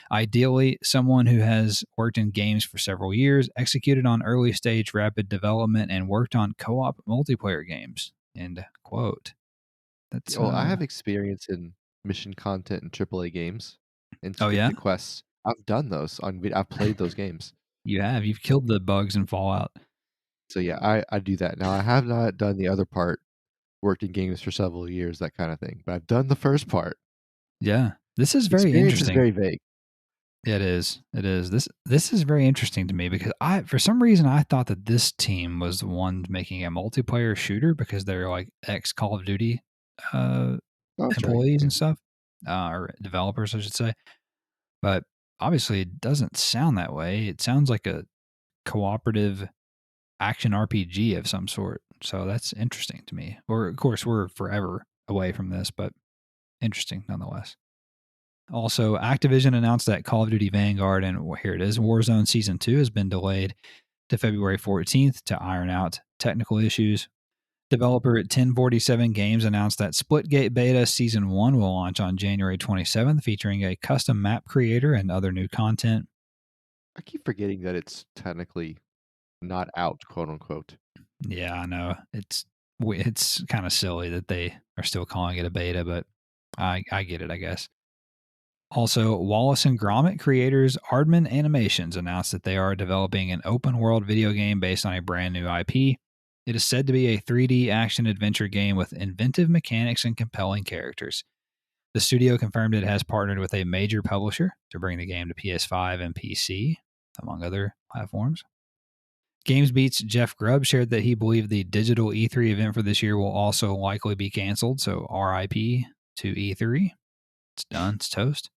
Ideally, someone who has worked in games for several years, executed on early stage rapid development, and worked on co-op multiplayer games. End quote. That's Oh, I have experience in mission content in AAA games and oh yeah, scripted quests. I've done those I've played those games. you've killed the bugs in Fallout. So yeah, I do that. Now I have not done the other part, worked in games for several years, that kind of thing. But I've done the first part. Yeah, this is very Experience is interesting. very vague. It is. It is. This is very interesting to me because for some reason I thought that this team was the one making a multiplayer shooter because they're like ex Call of Duty uh, Oh, that's right. employees Yeah. and stuff, or developers, I should say. But obviously, it doesn't sound that way. It sounds like a cooperative action RPG of some sort. So that's interesting to me. Or, of course, we're forever away from this, but interesting nonetheless. Also, Activision announced that Call of Duty Vanguard, and here it is, Warzone Season 2 has been delayed to February 14th to iron out technical issues. Developer at 1047 Games announced that Splitgate Beta Season 1 will launch on January 27th, featuring a custom map creator and other new content. I keep forgetting that it's technically not out, quote unquote. Yeah, I know. It's kind of silly that they are still calling it a beta, but I get it, I guess. Also, Wallace and Gromit creators Aardman Animations announced that they are developing an open world video game based on a brand new IP. It is said to be a 3D action adventure game with inventive mechanics and compelling characters. The studio confirmed it has partnered with a major publisher to bring the game to PS5 and PC, among other platforms. GamesBeat's Jeff Grubb shared that he believed the digital E3 event for this year will also likely be canceled, so RIP to E3. It's done, it's toast.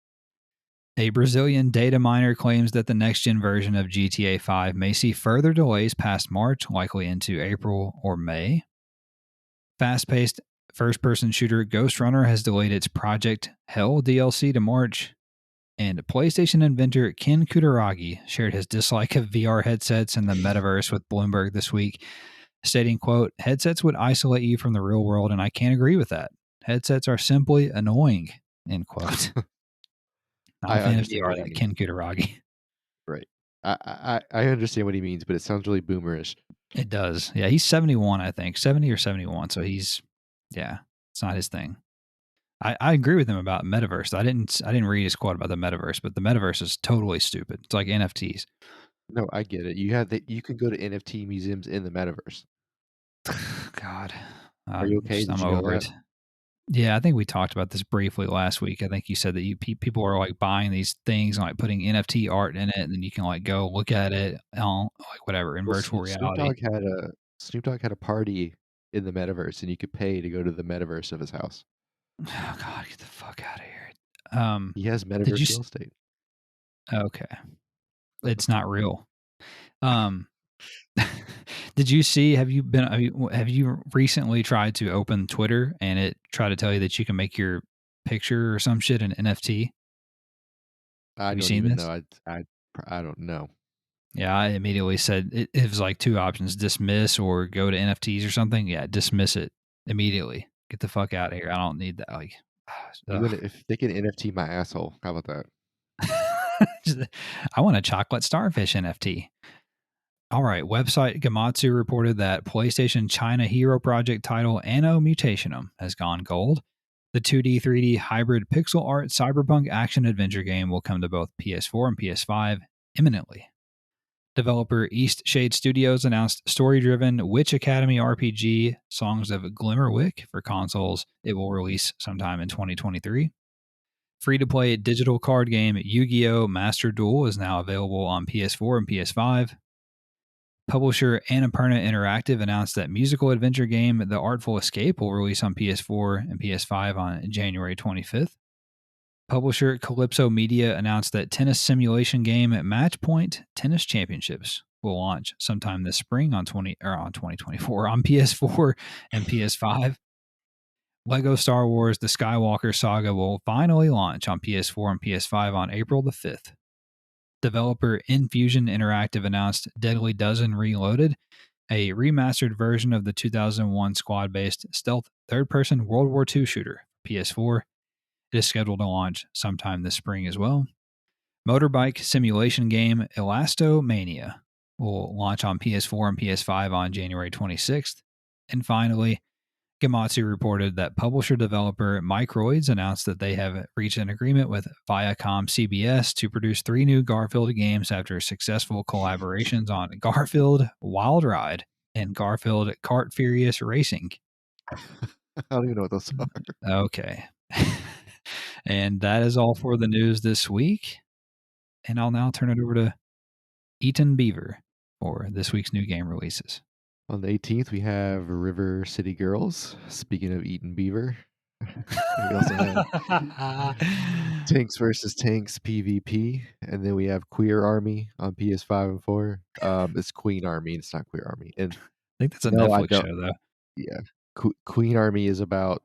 A Brazilian data miner claims that the next gen version of GTA 5 may see further delays past March, likely into April or May. Fast paced first person shooter Ghost Runner has delayed its Project Hell DLC to March. And PlayStation inventor Ken Kutaragi shared his dislike of VR headsets and the metaverse with Bloomberg this week, stating, quote, headsets would isolate you from the real world, and I can't agree with that. Headsets are simply annoying, end quote. Not a I fan of understand VR, what he that means. Ken Kutaragi. Right. I understand what he means, but it sounds really boomerish. It does. Yeah, he's 71, I think. 70 or 71. So yeah, it's not his thing. I agree with him about metaverse. I didn't read his quote about the metaverse, but the metaverse is totally stupid. It's like NFTs. No, I get it. You can go to NFT museums in the metaverse. God. Are you okay? Did I'm you know over that? it. Yeah, I think we talked about this briefly last week. I think you said that people are like buying these things and like putting NFT art in it, and then you can like go look at it on like whatever in Well, virtual Snoop reality. Dogg had a party in the metaverse, and you could pay to go to the metaverse of his house. Oh God, get the fuck out of here. He has Did you? metaverse real estate. Okay, it's not real. Um, did you see? Have you recently tried to open Twitter and it try to tell you that you can make your picture or some shit an NFT? I Have you don't seen even this? know. I don't know. Yeah, I immediately said it was like two options: dismiss or go to NFTs or something. Yeah, dismiss it immediately. Get the fuck out of here. I don't need that. Like, You ugh. gonna if they can NFT my asshole, how about that? I want a chocolate starfish NFT. All right. Website Gamatsu reported that PlayStation China hero project title Anno Mutationum has gone gold. The 2D 3D hybrid pixel art cyberpunk action adventure game will come to both PS4 and PS5 imminently. Developer East Shade Studios announced story driven Witch Academy RPG Songs of Glimmerwick for consoles. It will release sometime in 2023. Free to play digital card game Yu Gi Oh! Master Duel is now available on PS4 and PS5. Publisher Annapurna Interactive announced that musical adventure game The Artful Escape will release on PS4 and PS5 on January 25th. Publisher Calypso Media announced that tennis simulation game Matchpoint Tennis Championships will launch sometime this spring on 2024 on PS4 and PS5. Lego Star Wars The Skywalker Saga will finally launch on PS4 and PS5 on April the 5th. Developer Infusion Interactive announced Deadly Dozen Reloaded, a remastered version of the 2001 squad based stealth third person World War II shooter, PS4. It is scheduled to launch sometime this spring as well. Motorbike simulation game Elastomania will launch on PS4 and PS5 on January 26th. And finally, Gamatsu reported that publisher developer Microids announced that they have reached an agreement with Viacom CBS to produce 3 new Garfield games after successful collaborations on Garfield Wild Ride and Garfield Kart Furious Racing. I don't even know what those are. Okay. And that is all for the news this week. And I'll now turn it over to Eaton Beaver for this week's new game releases. On the 18th, we have River City Girls. Speaking of Eaton Beaver, we also have Tanks versus Tanks PvP, and then we have Queer Army on PS5 and 4. It's Queen Army. It's not Queer Army. And I think that's a no, I Netflix don't. show, though. Yeah, Queen Army is about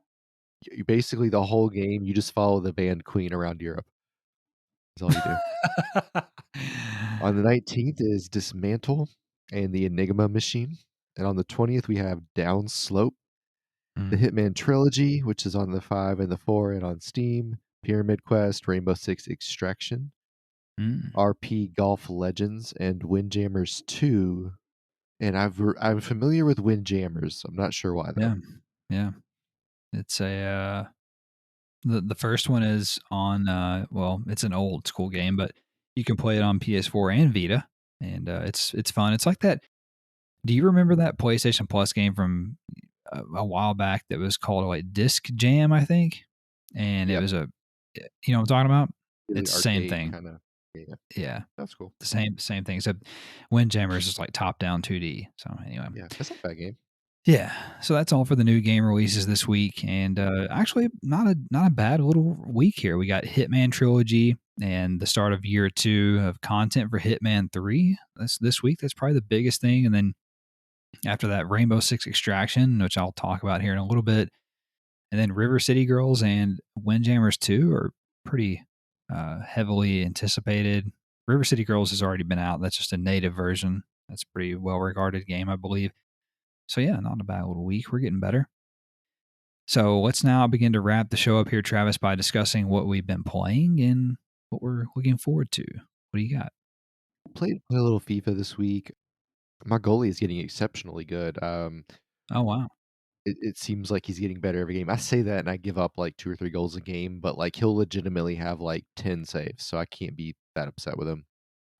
basically the whole game. You just follow the band Queen around Europe. That's all you do. On the 19th is Dismantle and the Enigma Machine. And on the 20th, we have Downslope, the Mm, Hitman Trilogy, which is on the 5 and the 4 and on Steam, Pyramid Quest, Rainbow Six Extraction, mm. RP Golf Legends, and Windjammers 2. And I'm familiar with Windjammers. I'm not sure why, though. Yeah. Yeah. It's a the first one is on well, it's an old school game, but you can play it on PS4 and Vita, and it's fun. It's like that. Do you remember that PlayStation Plus game from a while back that was called like Disc Jam, I think? And it Yep. was you know what I'm talking about? Really It's the same arcade thing. kind of. Yeah, Yeah. that's cool. The same thing. Except Windjammers is like top down 2D. So anyway. Yeah, that's not a bad game. Yeah, so that's all for the new game releases this week, and actually not a bad little week here. We got Hitman Trilogy and the start of year 2 of content for Hitman 3. That's this week. That's probably the biggest thing, and then after that, Rainbow Six Extraction, which I'll talk about here in a little bit, and then River City Girls and Windjammers 2 are pretty heavily anticipated. River City Girls has already been out. That's just a native version. That's a pretty well regarded game, I believe. So yeah, not a bad little week. We're getting better. So let's now begin to wrap the show up here, Travis, by discussing what we've been playing and what we're looking forward to. What do you got? Played a little FIFA this week. My goalie is getting exceptionally good. Oh wow. It seems like he's getting better every game. I say that and I give up like 2 or 3 goals a game, but like he'll legitimately have like 10 saves, so I can't be that upset with him.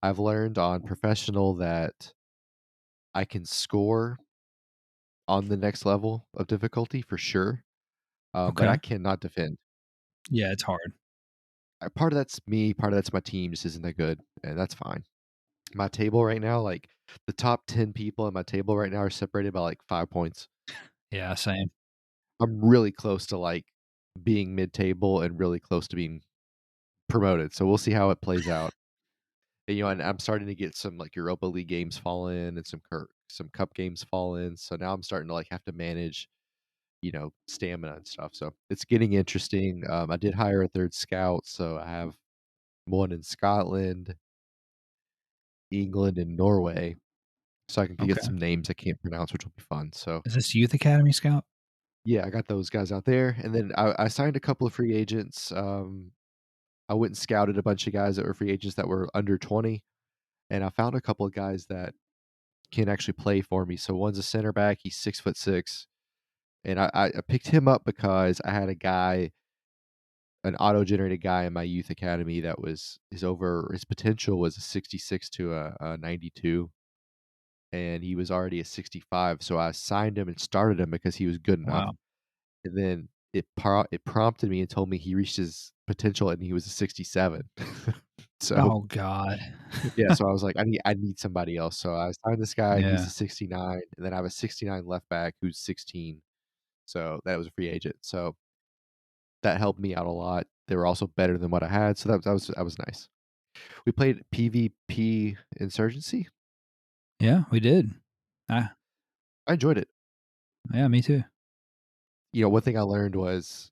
I've learned on professional that I can score on the next level of difficulty for sure, but I Okay. cannot defend. Yeah, it's hard. Part of that's me, part of that's my team just isn't that good, and that's fine. My table right now, like, the top 10 people at my table right now are separated by, like, 5 points. Yeah, same. I'm really close to, like, being mid-table and really close to being promoted, so we'll see how it plays out. And, and I'm starting to get some, like, Europa League games fall in and some cup games fall in, so now I'm starting to, like, have to manage, stamina and stuff, so it's getting interesting. I did hire a 3rd scout, so I have one in Scotland, England, and Norway, so I can get Okay. some names I can't pronounce, which will be fun, so Is this Youth Academy Scout? yeah, I got those guys out there, and then I signed a couple of free agents. I went and scouted a bunch of guys that were free agents that were under 20, and I found a couple of guys that can actually play for me. So one's a center back, he's 6'6", and I picked him up because I had a guy, an auto-generated guy in my youth academy that was his potential was a 66 to a 92, and he was already a 65, so I signed him and started him because he was good enough. Wow. And then it prompted me and told me he reached his potential and he was a 67. So, Oh god. yeah, so I was like, I need somebody else. So I signed this guy, he's Yeah. a 69, and then I have a 69 left back who's 16. So that was a free agent. So that helped me out a lot. They were also better than what I had, so that was nice. We played PvP Insurgency. Yeah, we did. Ah, I enjoyed it. yeah, me too. One thing I learned was,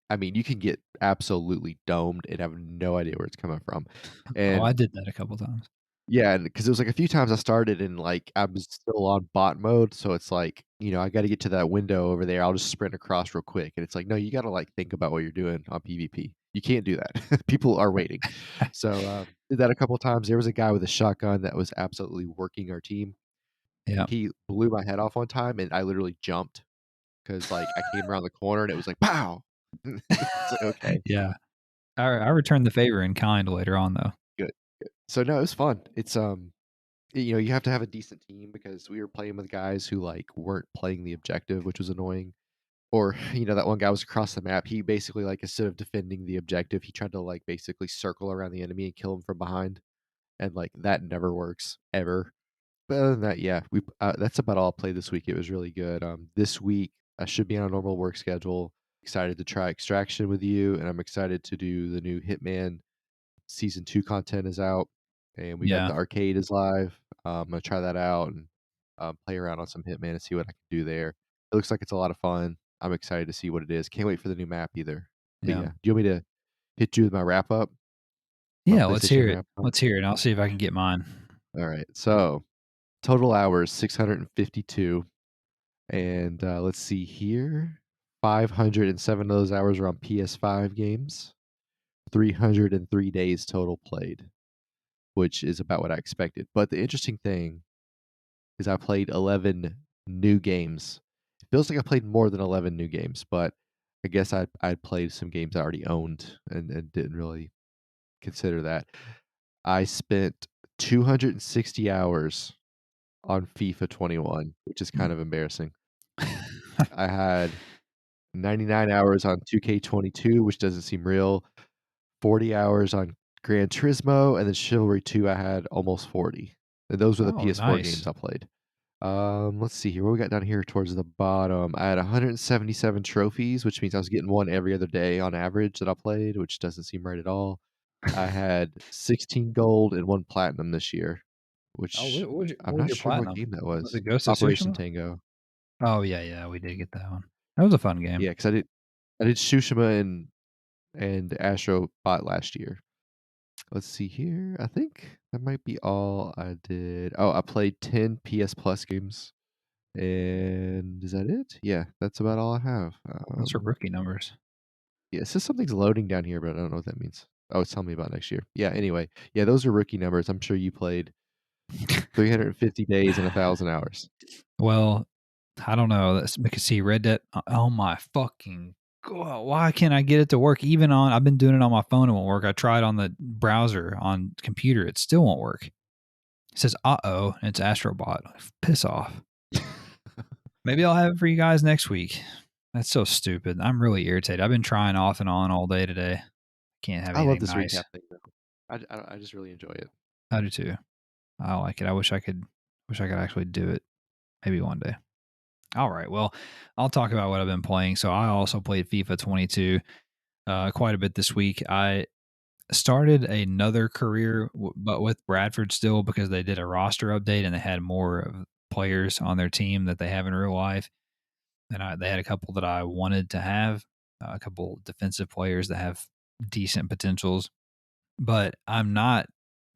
I mean, you can get absolutely domed and have no idea where it's coming from. Oh, I And did that a couple times. yeah, and because it was, like, a few times I started and, like, I was still on bot mode, so it's like, I gotta get to that window over there, I'll just sprint across real quick, and it's like, "No, you gotta, like, think about what you're doing on PvP. You can't do that. People are waiting." So, did that a couple times. There was a guy with a shotgun that was absolutely working our team. Yeah. He blew my head off one time, and I literally jumped because, like, I came around the corner, and it was like, "Pow!" It's like, "Okay, Yeah. I returned the favor in kind later on, though. good, good." So, no, it was fun. You have to have a decent team because we were playing with guys who, like, weren't playing the objective, which was annoying. Or, that one guy was across the map. He basically, like, instead of defending the objective, he tried to, like, basically circle around the enemy and kill him from behind, and, like, that never works ever. But other than that, yeah, that's about all I played this week. It was really good. This week, I should be on a normal work schedule. Excited to try Extraction with you, and I'm excited to do the new Hitman season 2 content is out, and we got Yeah. the arcade is live. I'm gonna try that out and play around on some Hitman and see what I can do there. It looks like it's a lot of fun. I'm excited to see what it is. Can't wait for the new map either. But Yeah. yeah, do you want me to hit you with my wrap up? My Yeah, let's hear PlayStation it. wrap up? Let's hear it. I'll see if I can get mine. All right. So total hours 652, and let's see here. 507 of those hours are on PS5 games. 303 days total played, which is about what I expected. But the interesting thing is I played 11 new games. It feels like I played more than 11 new games, but I guess I'd played some games I already owned and didn't really consider that. I spent 260 hours on FIFA 21, which is kind of embarrassing. I had 99 hours on 2K22, which doesn't seem real. 40 hours on Gran Turismo, and then Chivalry 2, I had almost 40. And those were the Oh, PS4 nice. games I played. Let's see here. What we got down here towards the bottom? I had 177 trophies, which means I was getting one every other day on average that I played, which doesn't seem right at all. I had 16 gold and 1 platinum this year, Oh, which I'm what was not your sure what platinum? game that Was was. it Ghost of Operation Tsushima? Tango. Oh, yeah, yeah, we did get that one. That was a fun game. Yeah, because I did Tsushima and Astro Bot last year. Let's see here. I think that might be all I did. Oh, I played 10 PS Plus games. And is that it? Yeah, that's about all I have. Those are rookie numbers. Yeah, it says something's loading down here, but I don't know what that means. Oh, it's telling me about next year. Yeah, anyway. Yeah, those are rookie numbers. I'm sure you played 350 days and 1,000 hours. Well, I don't know. That's because see, Red Dead. Oh my fucking god! Why can't I get it to work? Even on, I've been doing it on my phone. It won't work. I tried on the browser on computer. It still won't work. It says "uh oh," and it's Astrobot. Piss off, Maybe I'll have it for you guys next week. That's so stupid. I'm really irritated. I've been trying off and on all day today. Can't have I love anything this nice. recap thing though. I just really enjoy it. I do too. I like it. I wish I could. Wish I could actually do it. Maybe one day. All right. Well, I'll talk about what I've been playing. So I also played FIFA 22 quite a bit this week. I started another career, but with Bradford still because they did a roster update and they had more of players on their team that they have in real life. And they had a couple that I wanted to have, a couple defensive players that have decent potentials, but I'm not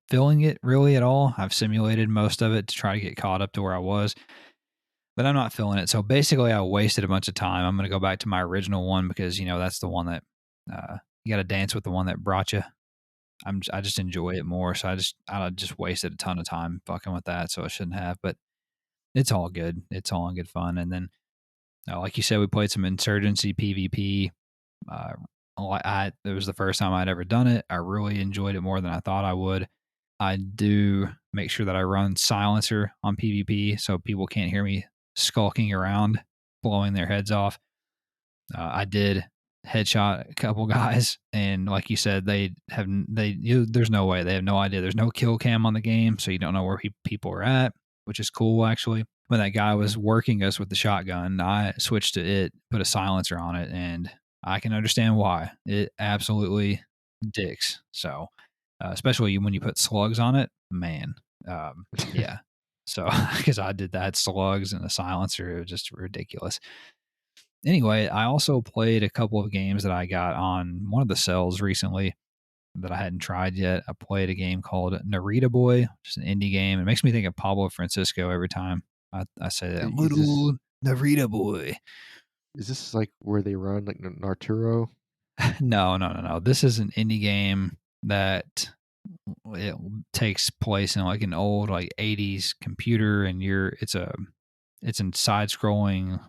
feeling it really at all. I've simulated most of it to try to get caught up to where I was, but I'm not feeling it. So basically, I wasted a bunch of time. I'm going to go back to my original one because that's the one that you got to dance with the one that brought you. I just enjoy it more. So I just wasted a ton of time fucking with that. So I shouldn't have, but it's all good. It's all in good fun. And then, like you said, we played some Insurgency PvP. Uh, it was the first time I'd ever done it. I really enjoyed it more than I thought I would. I do make sure that I run silencer on PvP so people can't hear me skulking around, blowing their heads off. I did headshot a couple guys, and like you said, there's no way they have no idea. There's no kill cam on the game, so you don't know where people are at, which is cool actually. When that guy was working us with the shotgun, I switched to it, put a silencer on it, and I can understand why. It absolutely dicks. So, especially when you put slugs on it, man. Yeah. So, because I did that slugs and a silencer, it was just ridiculous. Anyway, I also played a couple of games that I got on one of the cells recently that I hadn't tried yet. I played a game called Narita Boy, which is an indie game. It makes me think of Pablo Francisco every time I say that. Is this Little Narita Boy. is this like where they run like Narturo? No. This is an indie game that it takes place in like an old like 80s computer, and it's a side scrolling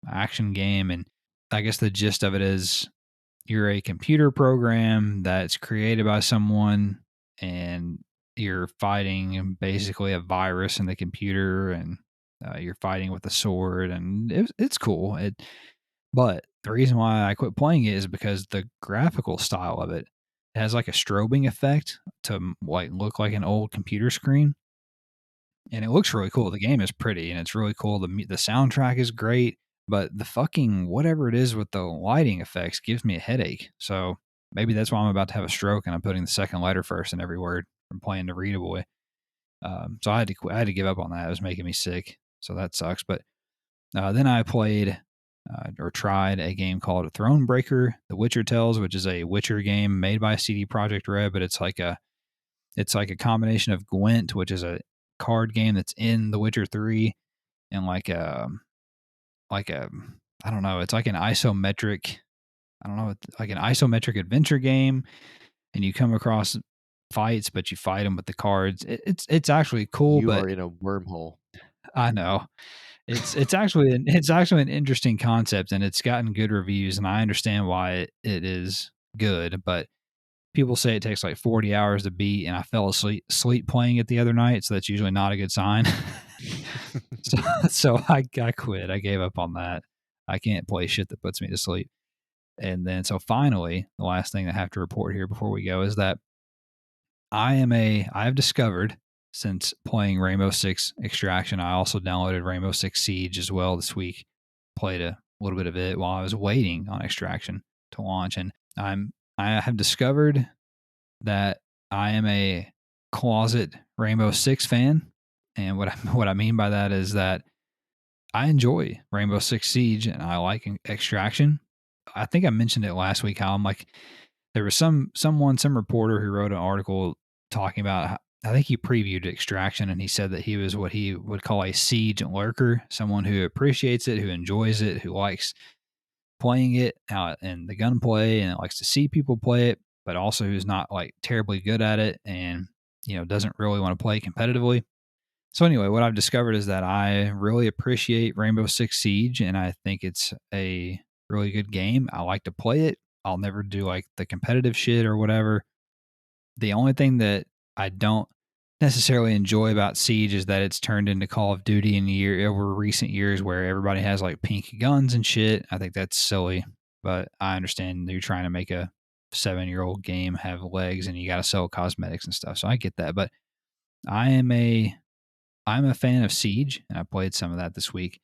action game. And I guess the gist of it is you're a computer program that's created by someone, and you're fighting basically a virus in the computer, and you're fighting with a sword, and it's cool. But the reason why I quit playing it is because the graphical style of it has like a strobing effect to like look like an old computer screen, and it looks really cool. The game is pretty and it's really cool. The soundtrack is great, but the fucking whatever it is with the lighting effects gives me a headache. So maybe that's why I'm about to have a stroke and I'm putting the second letter first in every word from playing the Rita Boy. So I had to quit. I had to give up on that. It was making me sick. So that sucks. But then I played or tried a game called Thronebreaker: The Witcher Tales, which is a Witcher game made by CD Projekt Red, but it's like a combination of Gwent, which is a card game that's in The Witcher 3, and like a I don't know, it's like an isometric I don't know, like an isometric adventure game, and you come across fights, but you fight them with the cards. It's actually cool, You but are in a wormhole. I know it's actually an interesting concept, and it's gotten good reviews, and I understand why it is good, but people say it takes like 40 hours to beat, and I fell asleep playing it the other night, so that's usually not a good sign. so so I quit. I gave up on that. I can't play shit that puts me to sleep. And then so finally, the last thing I have to report here before we go is that I have discovered since playing Rainbow Six Extraction, I also downloaded Rainbow Six Siege as well this week. Played a little bit of it while I was waiting on Extraction to launch, and I have discovered that I am a closet Rainbow Six fan. And what I mean by that is that I enjoy Rainbow Six Siege and I like Extraction. I think I mentioned it last week how I'm like, there was some reporter who wrote an article talking about I think he previewed Extraction, and he said that he was what he would call a siege lurker, someone who appreciates it, who enjoys it, who likes playing it and the gunplay, and likes to see people play it, but also who's not like terribly good at it, and doesn't really want to play competitively. So anyway, what I've discovered is that I really appreciate Rainbow Six Siege, and I think it's a really good game. I like to play it. I'll never do like the competitive shit or whatever. The only thing that I don't necessarily enjoy about Siege is that it's turned into Call of Duty over recent years, where everybody has like pink guns and shit. I think that's silly, but I understand you're trying to make a 7-year-old game have legs and you got to sell cosmetics and stuff. So I get that, but I am a I'm a fan of Siege, and I played some of that this week,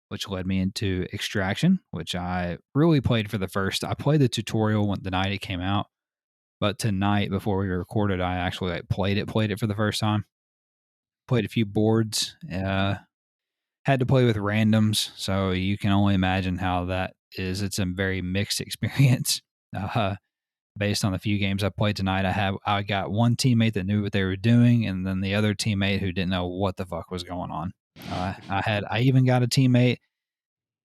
which led me into Extraction, which I really played for the first. I played the tutorial the night it came out, but tonight before we recorded, I actually played it for the first time. Played a few boards. Had to play with randoms, so you can only imagine how that is. It's a very mixed experience. Based on the few games I played tonight, I got one teammate that knew what they were doing, and then the other teammate who didn't know what the fuck was going on. I even got a teammate.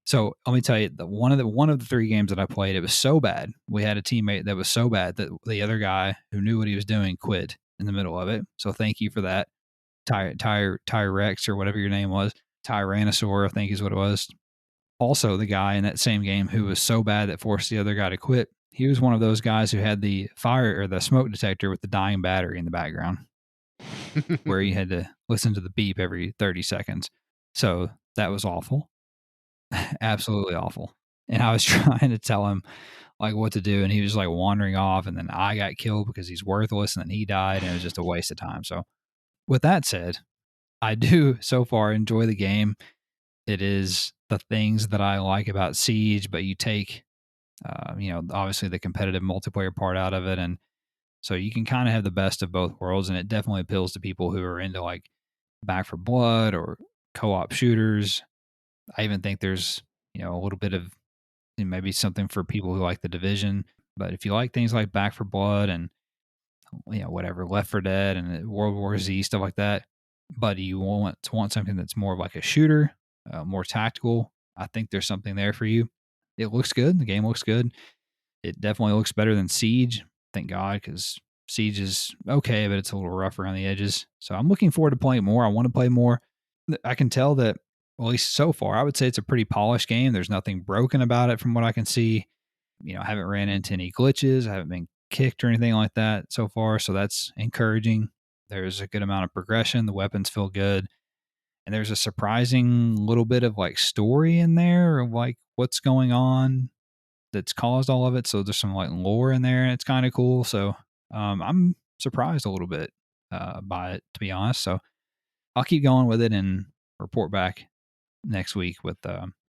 So let me tell you, one of the 3 games that I played, it was so bad. We had a teammate that was so bad that the other guy who knew what he was doing quit in the middle of it. So thank you for that, Tyrex or whatever your name was, Tyrannosaur, I think is what it was. Also, the guy in that same game who was so bad that forced the other guy to quit, he was one of those guys who had the fire or the smoke detector with the dying battery in the background, where you had to listen to the beep every 30 seconds. So that was awful. Absolutely awful. And I was trying to tell him like what to do, and he was like wandering off, and then I got killed because he's worthless, and then he died, and it was just a waste of time. So with that said, I do so far enjoy the game. It is the things that I like about Siege, but you take, obviously the competitive multiplayer part out of it. And so you can kind of have the best of both worlds. And it definitely appeals to people who are into like Back for Blood or co-op shooters. I even think there's, a little bit of maybe something for people who like The Division. But if you like things like Back for Blood and, whatever, Left 4 Dead and World War Z, stuff like that, but you want something that's more of like a shooter, more tactical, I think there's something there for you. It looks good. The game looks good. It definitely looks better than Siege. Thank God, because Siege is okay, but it's a little rough around the edges. So I'm looking forward to playing more. I want to play more. I can tell that, at least so far, I would say it's a pretty polished game. There's nothing broken about it from what I can see. I haven't ran into any glitches. I haven't been kicked or anything like that so far. So that's encouraging. There's a good amount of progression. The weapons feel good. And there's a surprising little bit of like story in there, of like what's going on that's caused all of it. So there's some like lore in there, and it's kind of cool. So I'm surprised a little bit by it, to be honest. So I'll keep going with it and report back next week with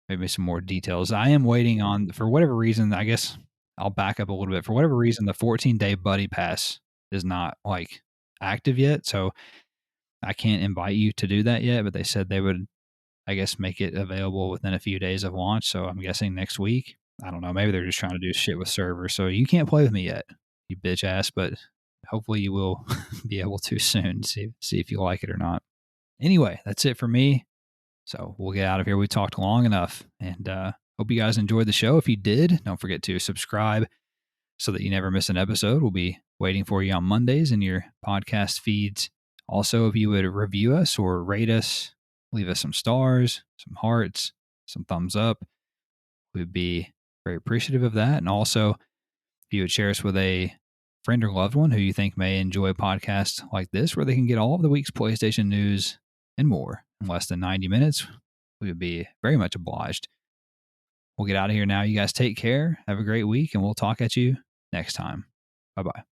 maybe some more details. I am waiting on, for whatever reason, I guess I'll back up a little bit. For whatever reason, the 14-day buddy pass is not like active yet. So I can't invite you to do that yet, but they said they would, I guess, make it available within a few days of launch. So I'm guessing next week. I don't know. Maybe they're just trying to do shit with servers. So you can't play with me yet, you bitch ass, but hopefully you will be able to soon. See if you like it or not. Anyway, that's it for me. So we'll get out of here. We talked long enough, and hope you guys enjoyed the show. If you did, don't forget to subscribe so that you never miss an episode. We'll be waiting for you on Mondays in your podcast feeds. Also, if you would review us or rate us, leave us some stars, some hearts, some thumbs up, we'd be very appreciative of that. And also, if you would share us with a friend or loved one who you think may enjoy a podcast like this, where they can get all of the week's PlayStation news and more in less than 90 minutes, we would be very much obliged. We'll get out of here now. You guys take care. Have a great week, and we'll talk at you next time. Bye-bye.